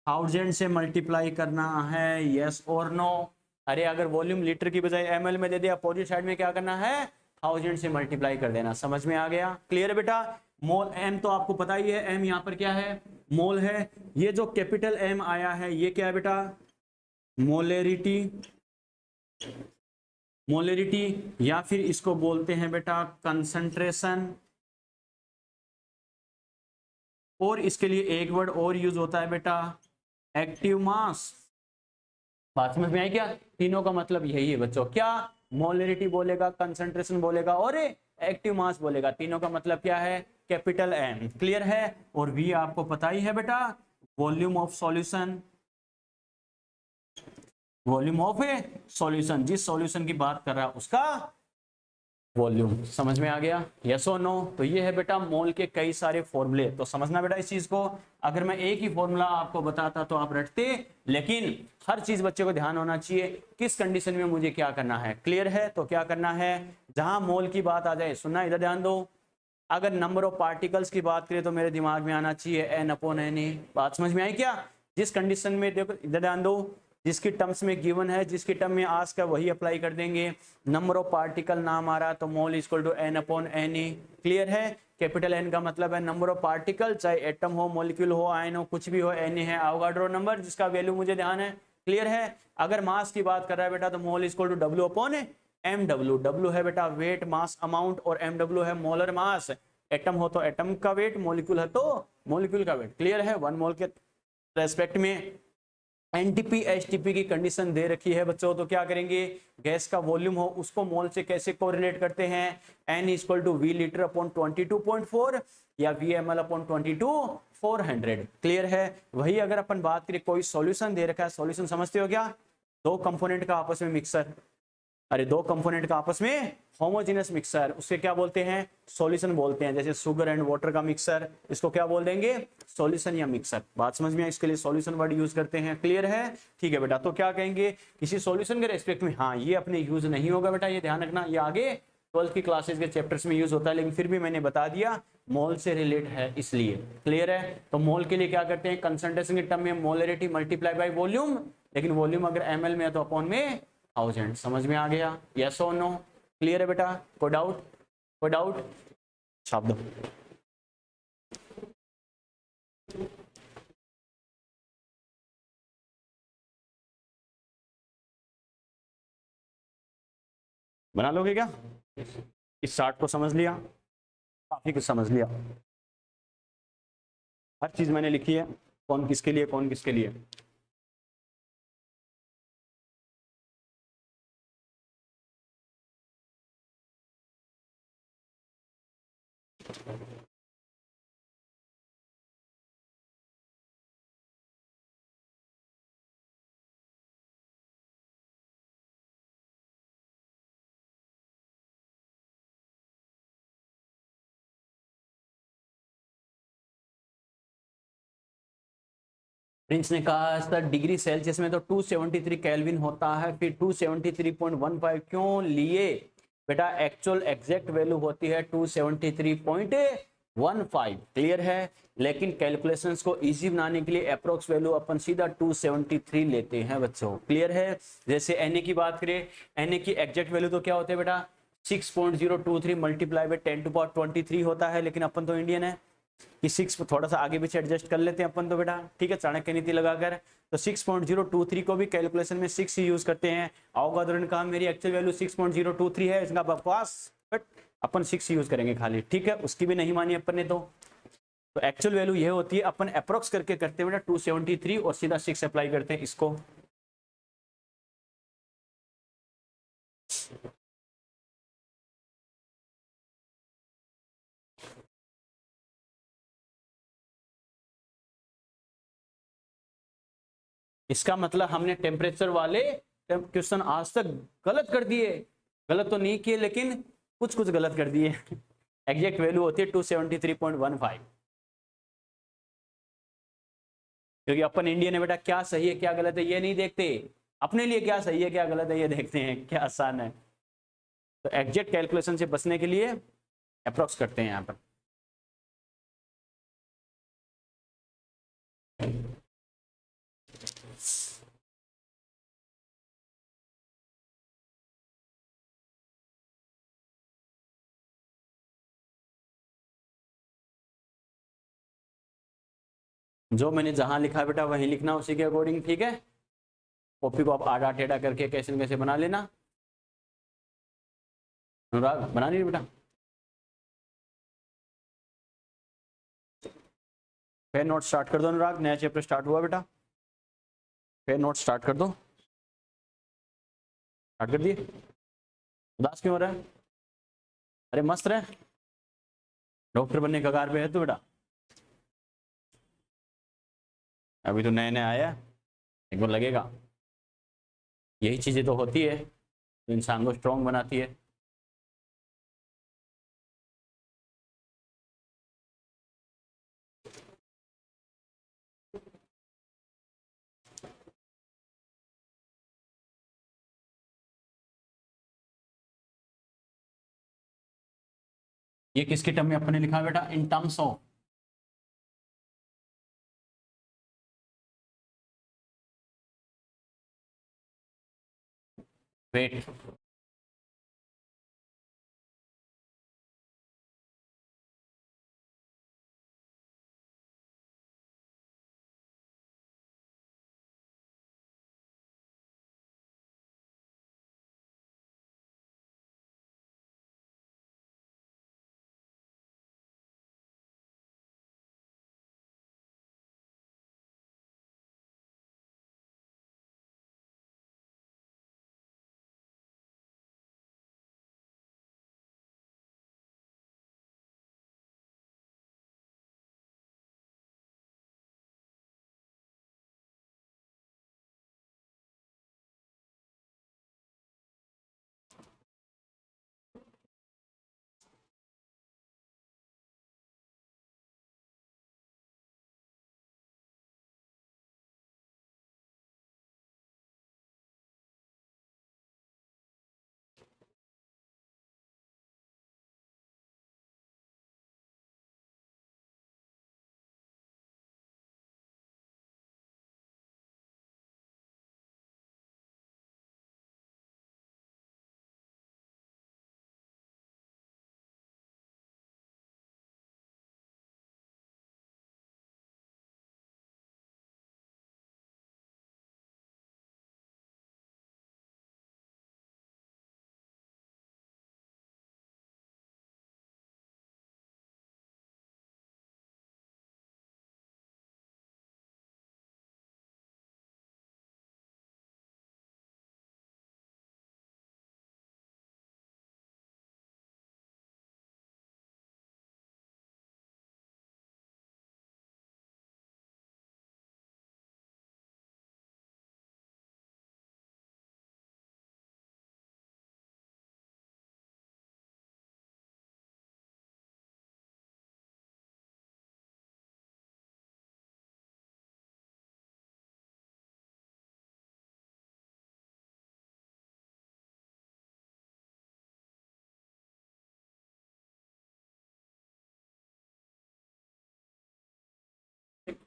1000 से मल्टीप्लाई करना है, यस और नो। अरे अगर वॉल्यूम लीटर की बजाय ml में दे दिया, अपोजिट साइड में क्या करना है, 1000 से मल्टीप्लाई कर देना, समझ में आ गया, क्लियर है बेटा। मोल m तो आपको पता ही है, m यहाँ पर क्या है, मोल है। ये जो कैपिटल M आया है ये क्या है बेटा, मोलरिटी, मोलरिटी या फिर इसको बोलते हैं बेटा कंसंट्रेशन। और इसके लिए एक वर्ड और यूज होता है बेटा, एक्टिव मास। बात समझ में आई क्या, तीनों का मतलब यही है बच्चों, क्या, मोलरिटी बोलेगा, कंसंट्रेशन बोलेगा और एक्टिव मास बोलेगा, तीनों का मतलब क्या है, कैपिटल M, क्लियर है। और V आपको पता ही है बेटा, volume of solution, volume of A solution, जिस सॉल्यूशन की बात कर रहा है उसका वॉल्यूम, समझ में आ गया, यस और नो। तो ये है बेटा मोल के कई सारे फॉर्मूले, तो समझना बेटा इस चीज को। अगर मैं एक ही फॉर्मूला आपको बताता तो आप रटते, लेकिन हर चीज बच्चे को ध्यान होना चाहिए, किस कंडीशन में मुझे क्या करना है, क्लियर है। तो क्या करना है, जहां मोल की बात आ जाए, सुनना इधर ध्यान दो, अगर नंबर ऑफ पार्टिकल्स की बात करें तो मेरे दिमाग में आना चाहिए N/Na, बात समझ में आई क्या। जिस कंडीशन में देखो इधर ध्यान दो, जिसकी टर्म्स में गिवन है, जिसकी टर्म में आस्क है वही अप्लाई कर देंगे। नंबर ऑफ पार्टिकल नाम आ रहा तो mole equal to n upon N A. Clear है, कैपिटल एन का मतलब है नंबर ऑफ पार्टिकल, चाहे एटम हो, मॉलिक्यूल हो, आयन हो, कुछ भी हो, एन है एवोगाड्रो नंबर जिसका वैल्यू मुझे ध्यान है। क्लियर है, अगर मास की बात कर रहा है बेटा तो mole equal to W upon M W. W है बेटा वेट मास अमाउंट और एम डब्ल्यू है मोलर मास। एटम हो तो एटम का वेट, मॉलिक्यूल है तो मॉलिक्यूल का वेट। क्लियर है, 1 मोल के रेस्पेक्ट में एनटीपी एचटीपी की कंडीशन दे रखी है बच्चों, तो क्या करेंगे, गैस का वॉल्यूम हो उसको मोल से कैसे कोरिलेट करते हैं, N equal to V litre upon 22.4 या V M L upon 22/400। Clear है, वही अगर अपन बात करें कोई सॉल्यूशन दे रखा है, सॉल्यूशन समझते हो क्या, दो कंपोनेंट का आपस में मिक्सर, अरे दो कंपोनेंट का आपस में होमोजेनस मिक्सर, उसके क्या बोलते हैं, सॉल्यूशन बोलते हैं। जैसे शुगर एंड वाटर का मिक्सर, इसको क्या बोल देंगे, सॉल्यूशन या मिक्सर। बात समझ में आई, इसके लिए सॉल्यूशन वर्ड यूज करते हैं। क्लियर है, ठीक है बेटा, तो क्या कहेंगे किसी सॉल्यूशन के रेस्पेक्ट में, हाँ ये अपने यूज नहीं होगा बेटा, ये ध्यान रखना, ये आगे 12th की क्लासेस के चैप्टर्स में यूज होता है, लेकिन फिर भी मैंने बता दिया मोल से रिलेट है इसलिए। क्लियर है, तो मोल के लिए क्या करते हैं, कंसंट्रेशन के टर्म में मोलरिटी मल्टीप्लाई बाय वॉल्यूम, लेकिन वॉल्यूम अगर ml में है तो अपॉन में 1000। समझ में आ गया, यस और नो। क्लियर है बेटा, कोई डाउट, कोई डाउट, छाप दो। बना लोगे क्या, इस चार्ट को समझ लिया, काफी कुछ समझ लिया, हर चीज मैंने लिखी है, कौन किसके लिए, कौन किसके लिए। प्रिंस ने कहा सर डिग्री सेल्सियस में तो 273 केल्विन होता है, फिर 273.15 क्यों लिए, बेटा एक्चुअल एग्जैक्ट वैल्यू होती है 273.15। क्लियर है, लेकिन कैलकुलेशंस को इजी बनाने के लिए अप्रोक्स वैल्यू अपन सीधा 273 लेते हैं बच्चों। क्लियर है, जैसे Na की बात करें, Na की एग्जैक्ट वैल्यू तो क्या होते हैं बेटा 6.023 मल्टीप्लाई बाय 10⁻23 होता है, लेकिन अपन तो इंडियन है कि 6 थोड़ा सा आगे पीछे एडजस्ट कर लेते हैं अपन तो बेटा, ठीक है, चाणक्य नीति लगाकर। तो 6.023 को भी कैलकुलेशन में 6 ही यूज करते हैं। अवोगाड्रो ने कहा मेरी एक्चुअल वैल्यू 6.023 है, इसका बकवास, बट अपन 6 यूज करेंगे खाली, ठीक है, उसकी भी नहीं मानी अपन ने। तो एक्चुअल वैल्यू ये होती है, अपन अप्रोक्स करके करते हैं बेटा 273 और सीधा 6 अप्लाई करते हैं इसको। इसका मतलब हमने टेम्परेचर वाले क्वेश्चन आज तक गलत कर दिए, गलत तो नहीं किए लेकिन कुछ कुछ गलत कर दिए। एग्जैक्ट वैल्यू होती है 273.15, क्योंकि अपन इंडियन है बेटा, क्या सही है क्या गलत है ये नहीं देखते, अपने लिए क्या सही है क्या गलत है ये देखते हैं, क्या आसान है। तो एग्जैक्ट कैलकुलेशन से बचने के लिए अप्रोक्स करते हैं यहाँ पर। जो मैंने जहां लिखा है बेटा वहीं लिखना उसी के अकॉर्डिंग, ठीक है। कॉपी को आप आड़ा टेढ़ा करके कैसे न कैसे बना लेना। अनुराग बना ली बेटा, फिर नोट स्टार्ट कर दो। अनुराग नया चैप्टर स्टार्ट हुआ बेटा, फिर नोट स्टार्ट कर दो। स्टार्ट कर दिए, उदास क्यों हो रहा है, अरे मस्त रहे, डॉक्टर बनने कगार पे है तो बेटा, अभी तो नए नए आया, एक बार लगेगा। यही चीजें तो होती है जो इंसान को स्ट्रॉन्ग बनाती है। ये किसके टर्म में अपने लिखा बेटा, इन टर्म्स ऑफ, वेट।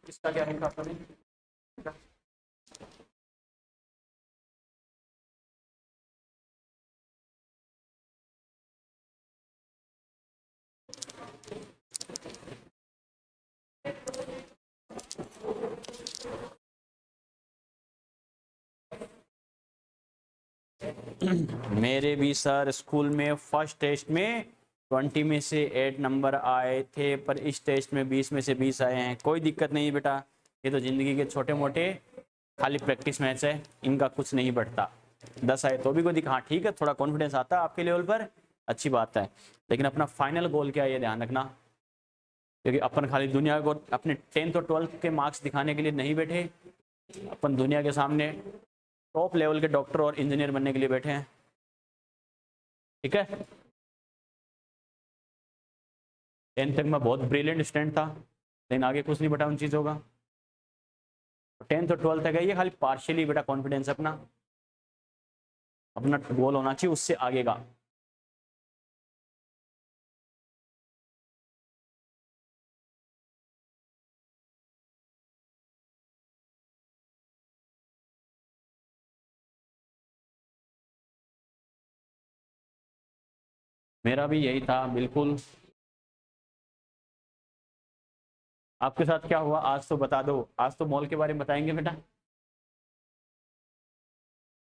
इसका क्या है आपने? मेरे भी सर स्कूल में फर्स्ट टेस्ट में 20 में से 8 नंबर आए थे, पर इस टेस्ट में 20 में से 20 आए हैं। कोई दिक्कत नहीं बेटा, ये तो ज़िंदगी के छोटे मोटे खाली प्रैक्टिस मैच है, इनका कुछ नहीं बढ़ता। 10 आए तो भी कोई दिक्कत, हाँ ठीक है, थोड़ा कॉन्फिडेंस आता है आपके लेवल पर, अच्छी बात है, लेकिन अपना फाइनल गोल क्या है ये ध्यान रखना, क्योंकि अपन खाली दुनिया को अपने 10th और 12th के मार्क्स दिखाने के लिए नहीं बैठे, अपन दुनिया के सामने टॉप लेवल के डॉक्टर और इंजीनियर बनने के लिए बैठे हैं। ठीक है, 10th तक मैं बहुत ब्रिलियंट स्टूडेंट था, लेकिन आगे कुछ नहीं बटा उन चीज़ों का। 10th और 12th तक है ये खाली पार्शियली बेटा कॉन्फिडेंस अपना अपना गोल होना चाहिए उससे आगे का। मेरा भी यही था बिल्कुल। आपके साथ क्या हुआ आज तो बता दो, आज तो मॉल के बारे में बताएंगे बेटा,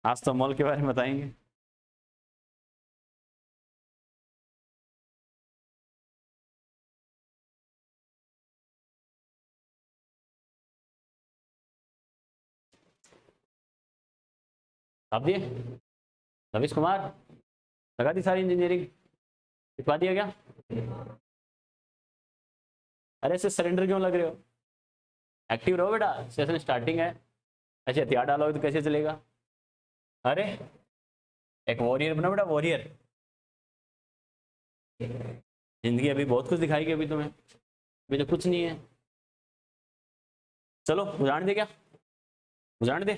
आज तो मॉल के बारे में बताएंगे। आप दिए रविश कुमार, लगा दी सारी इंजीनियरिंग, लिखवा दिया क्या? अरे ऐसे सरेंडर क्यों लग रहे हो, एक्टिव रहो बेटा, सेशन स्टार्टिंग है, ऐसे हथियार डालोगे तो कैसे चलेगा? अरे एक वॉरियर बनो बेटा, वॉरियर। जिंदगी अभी बहुत कुछ दिखाएगी अभी तुम्हें, अभी तो कुछ नहीं है। चलो उजाड़ दे, क्या उजाड़ दे,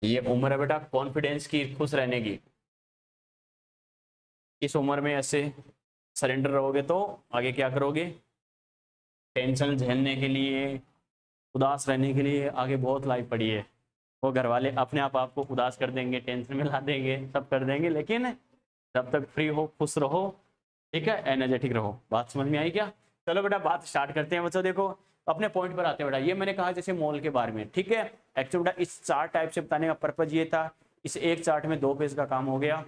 ये उम्र है बेटा कॉन्फिडेंस की, खुश रहने की। इस उम्र में ऐसे सरेंडर रहोगे तो आगे क्या करोगे, टेंशन झेलने के लिए उदास रहने के लिए आगे बहुत लाइफ पड़ी है। वो घर वाले अपने आप आपको उदास कर देंगे, टेंशन में ला देंगे, सब कर देंगे, लेकिन जब तक फ्री हो, खुश रहो, ठीक है, एनर्जेटिक रहो। बात समझ में आई क्या? चलो बेटा बात स्टार्ट करते हैं बच्चों। देखो अपने पॉइंट पर आते हैं बेटा। ये मैंने कहा जैसे मॉल के बारे में, ठीक है। एक्चुअली बेटा इस चार्ट टाइप से बताने का पर्पज ये था, इस एक चार्ट में 2 पेज का काम हो गया।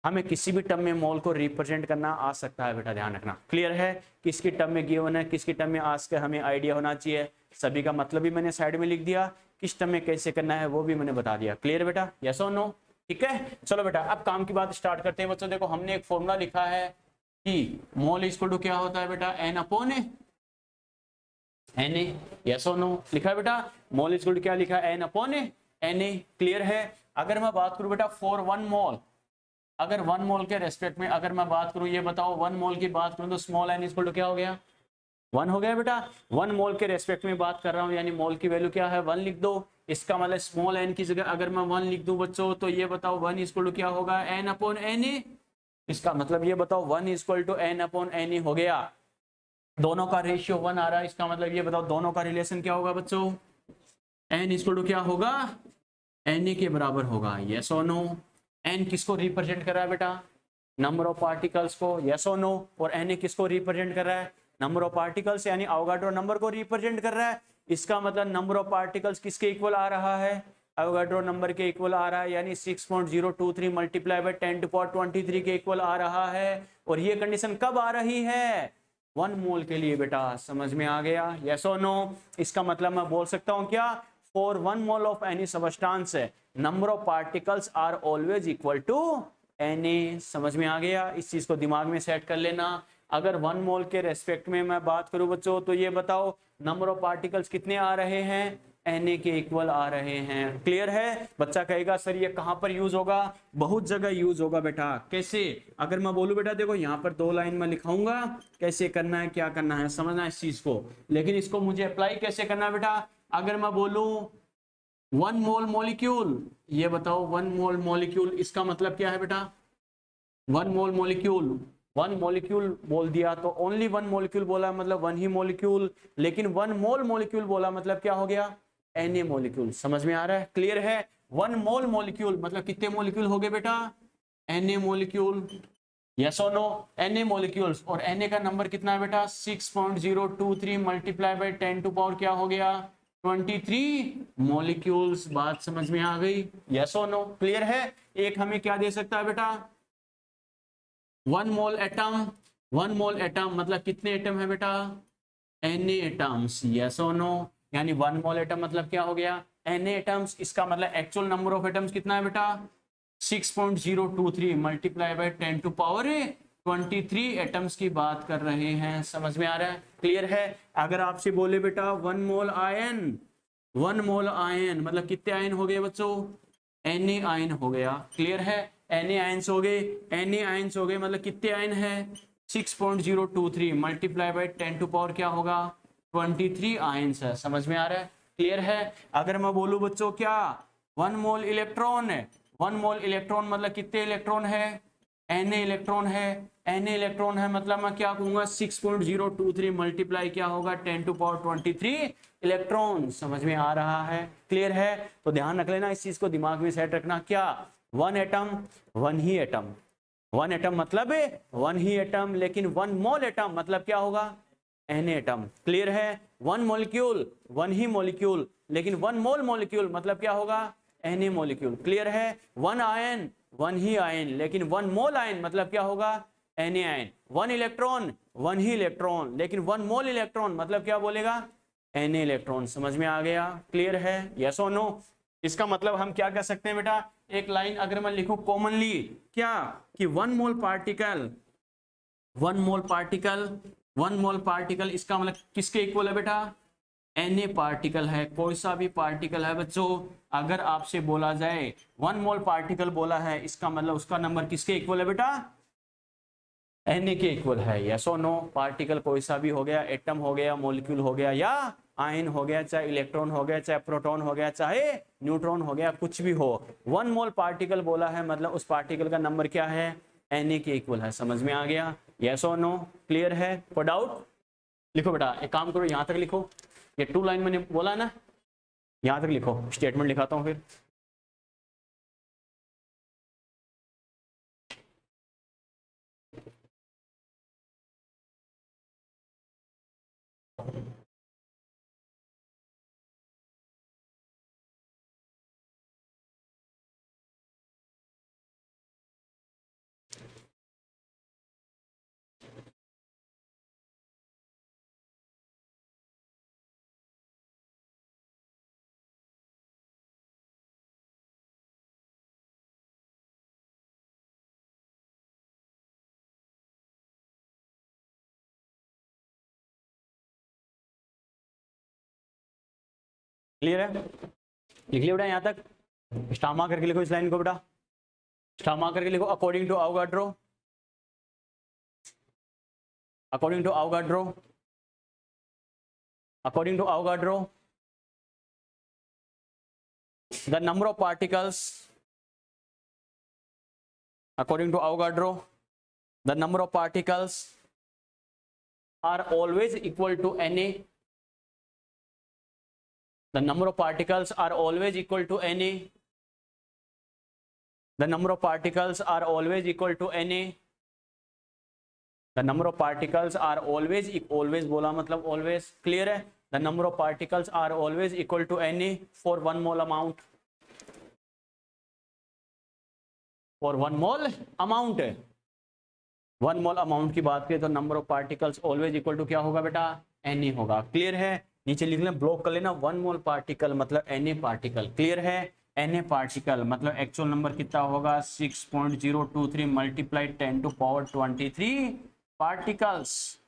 हमें किसी भी टर्म में मॉल को रिप्रेजेंट करना आ सकता है बेटा, ध्यान रखना। क्लियर है? किसकी टर्म में गिवन है, किसकी टर्म में आस्क के हमें आइडिया होना चाहिए। सभी का मतलब भी मैंने साइड में लिख दिया, किस टर्म में कैसे करना है वो भी मैंने बता दिया। क्लियर बेटा? यस और नो? ठीक है, चलो बेटा अब काम की बात स्टार्ट करते हैं बच्चों। देखो हमने एक फॉर्मूला लिखा है कि मॉल इक्वल टू क्या होता है बेटा, N upon N A. Yes और नो? लिखा है बेटा, मॉल इक्वल टू क्या लिखा है, N upon N A. Clear है? अगर मैं बात करूं बेटा फॉर 1 मोल, अगर 1 मोल के रेस्पेक्ट में अगर मैं बात करूं, ये बताओ 1 मोल की बात करूं तो स्मॉल एन इक्वल टू क्या हो गया, 1 हो गया बेटा। 1 मोल के रेस्पेक्ट में बात कर रहा हूं, यानी मोल की वैल्यू क्या है, 1 लिख दो। इसका मतलब स्मॉल एन की जगह अगर मैं 1 लिख दूं बच्चों, तो ये बताओ 1 इक्वल टू क्या होगा, एन अपॉन एन ए। इसका मतलब ये बताओ 1 equal to N upon N A हो गया। दोनों का रेशियो 1 आ रहा है, इसका मतलब ये बताओ दोनों का रिलेशन क्या होगा बच्चों, एन इक्वल टू क्या होगा, एन ए के बराबर होगा। यस और नो? एन किसको रिप्रेजेंट कर रहा है बेटा, नंबर ऑफ पार्टिकल्स को। यस और नो? और एन ए किसको रिप्रेजेंट कर रहा है, नंबर ऑफ पार्टिकल्स, यानी अवोगाड्रो नंबर को रिप्रेजेंट कर रहा है। इसका मतलब नंबर ऑफ पार्टिकल्स किसके इक्वल आ रहा है, अवोगाड्रो नंबर के इक्वल आ रहा है, यानी 6.023 मल्टीप्लाई बाय 10⁻23 के इक्वल आ रहा है। और ये कंडीशन कब आ रही है, 1 मोल के लिए बेटा। समझ में आ गया? यस और नो? इसका मतलब मैं बोल सकता हूं क्या, for 1 mole of any substance number of particles are always equal to Na। समझ में आ गया? इस चीज को दिमाग में सेट कर लेना। अगर 1 मोल के रेस्पेक्ट में मैं बात करूं बच्चों, तो ये बताओ नंबर ऑफ पार्टिकल्स कितने आ रहे हैं, Na के इक्वल आ रहे हैं। क्लियर है? बच्चा कहेगा सर ये कहां पर यूज होगा, बहुत जगह यूज होगा बेटा। कैसे? अगर मैं बोलूं बेटा देखो यहाँ पर 2 लाइन में लिखाऊंगा, कैसे करना है, क्या करना है, समझना है इस चीज को। लेकिन इसको मुझे अप्लाई कैसे करना है बेटा, अगर मैं बोलूं 1 मोल मॉलिक्यूल, ये बताओ 1 मोल मॉलिक्यूल, इसका मतलब क्या है बेटा, 1 मोल मॉलिक्यूल, 1 मॉलिक्यूल बोल दिया तो ओनली 1 मॉलिक्यूल बोला मतलब 1 ही मॉलिक्यूल। लेकिन 1 मोल मॉलिक्यूल बोला मतलब क्या हो गया, Na मॉलिक्यूल। समझ में आ रहा है? क्लियर है? 1 मोल मॉलिक्यूल मतलब कितने मॉलिक्यूल हो गए बेटा, Na मॉलिक्यूल। यस और नो? Na मॉलिक्यूल्स, और Na का नंबर कितना है बेटा, 6.023 मल्टीप्लाई बाय 10 टू पावर क्या हो गया, 23 मॉलिक्यूल्स। बात समझ में आ गई? यस और नो? क्लियर है? एक हमें क्या दे सकता है बेटा, 1 मोल एटम, 1 मोल एटम मतलब कितने एटम है बेटा, Na एटम्स। यस और नो? यानी 1 मोल एटम मतलब क्या हो गया, Na एटम्स। इसका मतलब एक्चुअल नंबर ऑफ एटम्स कितना है बेटा, 6.023 multiply by 10 to power 23 atoms की बात कर रहे हैं। समझ में आ रहा है? क्लियर है? अगर आपसे बोले बेटा 1 मोल आयन, 1 मोल आयन मतलब कितने आयन हो गए बच्चों, Na आयन हो गया। क्लियर है? Na आयंस हो गए, Na आयंस हो गए मतलब कितने आयन है, 6.023 मल्टीप्लाई बाय 10 टू पावर क्या होगा, 23 आयंस है। समझ में आ रहा है? क्लियर है? अगर मैं बोलूं बच्चों क्या, 1 मोल इलेक्ट्रॉन है, 1 मोल इलेक्ट्रॉन मतलब कितने इलेक्ट्रॉन है, Na इलेक्ट्रॉन है, Na इलेक्ट्रॉन है मतलब मैं क्या कहूंगा, 6.023 मल्टीप्लाई क्या होगा 10 टू पावर 23 इलेक्ट्रॉन। समझ में आ रहा है? क्लियर है? तो ध्यान रख लेना इस चीज को, दिमाग में सेट रखना। क्या 1 एटम 1 ही एटम, 1 एटम मतलब 1 ही एटम, लेकिन 1 मोल एटम मतलब क्या होगा, Na एटम। क्लियर है? 1 मॉलिक्यूल 1 ही मॉलिक्यूल, लेकिन 1 मोल मॉलिक्यूल मतलब क्या होगा, Na मॉलिक्यूल। क्लियर है? 1 आयन 1 ही आयन, लेकिन 1 मोल आयन मतलब क्या होगा, Na आयन। 1 इलेक्ट्रॉन 1 ही इलेक्ट्रॉन, लेकिन 1 मोल इलेक्ट्रॉन मतलब क्या बोलेगा, Na इलेक्ट्रॉन। समझ में आ गया? क्लियर है? यस और नो? इसका मतलब हम क्या कर सकते हैं बेटा, एक लाइन अगर मैं लिखूं कॉमनली क्या, कि 1 मोल पार्टिकल, 1 मोल पार्टिकल, 1 मोल पार्टिकल इसका मतलब किसके इक्वल है बेटा, Na पार्टिकल है। कोई सा भी पार्टिकल है बच्चों, अगर आपसे बोला जाए 1 मोल पार्टिकल बोला है, इसका मतलब उसका नंबर किसके इक्वल है बेटा, Na के इक्वल है। यस और नो? पार्टिकल कोई सा भी हो गया, एटम हो गया, मॉलिक्यूल हो गया, या आयन हो गया, चाहे इलेक्ट्रॉन हो गया, चाहे प्रोटॉन हो गया, चाहे न्यूट्रॉन हो गया, कुछ भी हो, 1 मोल पार्टिकल बोला है मतलब उस पार्टिकल का नंबर क्या है, Na के इक्वल है। समझ में आ गया? यस और नो? क्लियर है? कोई डाउट? लिखो बेटा, एक काम करो यहां तक लिखो, ये 2 लाइन मैंने बोला ना, यहां तक लिखो, स्टेटमेंट लिखाता हूं फिर। क्लियर है? लिख लिया बेटा यहां तक? स्टार मार्क करके लिखो इस लाइन को बेटा, स्टार मार्क करके लिखो। According to Avogadro, according to Avogadro, according to Avogadro, the number of particles, according to Avogadro, the number of particles are always equal to Na, the number of particles are always equal to Na, the number of particles are always equal to Na, the number of particles are always, always बोला मतलब always, clear है? The number of particles are always equal to Na for 1 mole amount, for 1 mole amount है। 1 मोल amount की बात करें तो number of particles always equal to क्या होगा बेटा? Na होगा। क्लियर है? नीचे लिख लें, ब्लॉक कर लेना, 1 मोल पार्टिकल मतलब Na पार्टिकल। क्लियर है? Na पार्टिकल मतलब एक्चुअल नंबर कितना होगा? 6.023 मल्टीप्लाई 10 टू पावर 23 पार्टिकल्स,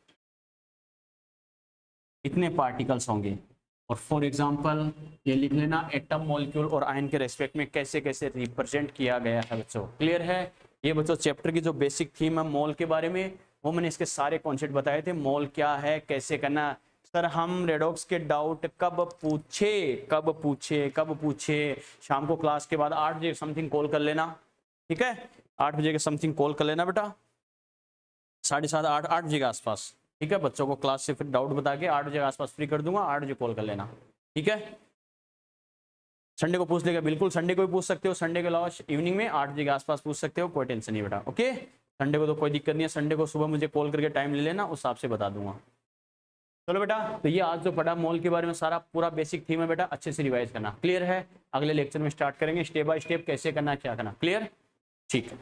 इतने पार्टिकल्स होंगे। और फॉर एग्जांपल ये लिख लेना, एटम मॉलिक्यूल और आयन के रेस्पेक्ट में कैसे कैसे रिप्रेजेंट किया गया है बच्चों। क्लियर है? ये बच्चों चैप्टर की जो बेसिक थीम है मॉल के बारे में, वो मैंने इसके सारे कॉन्सेप्ट बताए थे। मॉल क्या है, कैसे करना। सर हम रेडॉक्स के डाउट कब पूछे, कब पूछे, कब पूछे? शाम को क्लास के बाद 8 बजे समथिंग कॉल कर लेना, ठीक है? 8 बजे के समथिंग कॉल कर लेना बेटा, 7:30 8 बजे के आसपास, ठीक है? बच्चों को क्लास से फिर डाउट बता के 8 बजे के आसपास फ्री कर दूंगा, 8 बजे कॉल कर लेना, ठीक है? संडे को पूछ लेगा, बिल्कुल संडे को भी पूछ सकते हो, संडे के अलावा इवनिंग में 8 बजे के आसपास पूछ सकते हो, कोई टेंशन नहीं बेटा। ओके, संडे को तो कोई दिक्कत नहीं है, संडे को सुबह मुझे कॉल करके टाइम ले लेना, उस हिसाब से बता दूंगा। चलो बेटा, तो ये आज जो पढ़ा मॉल के बारे में सारा पूरा बेसिक थीम है बेटा, अच्छे से रिवाइज करना। क्लियर है? अगले लेक्चर में स्टार्ट करेंगे स्टेप बाय स्टेप कैसे करना, क्या करना। क्लियर? ठीक है।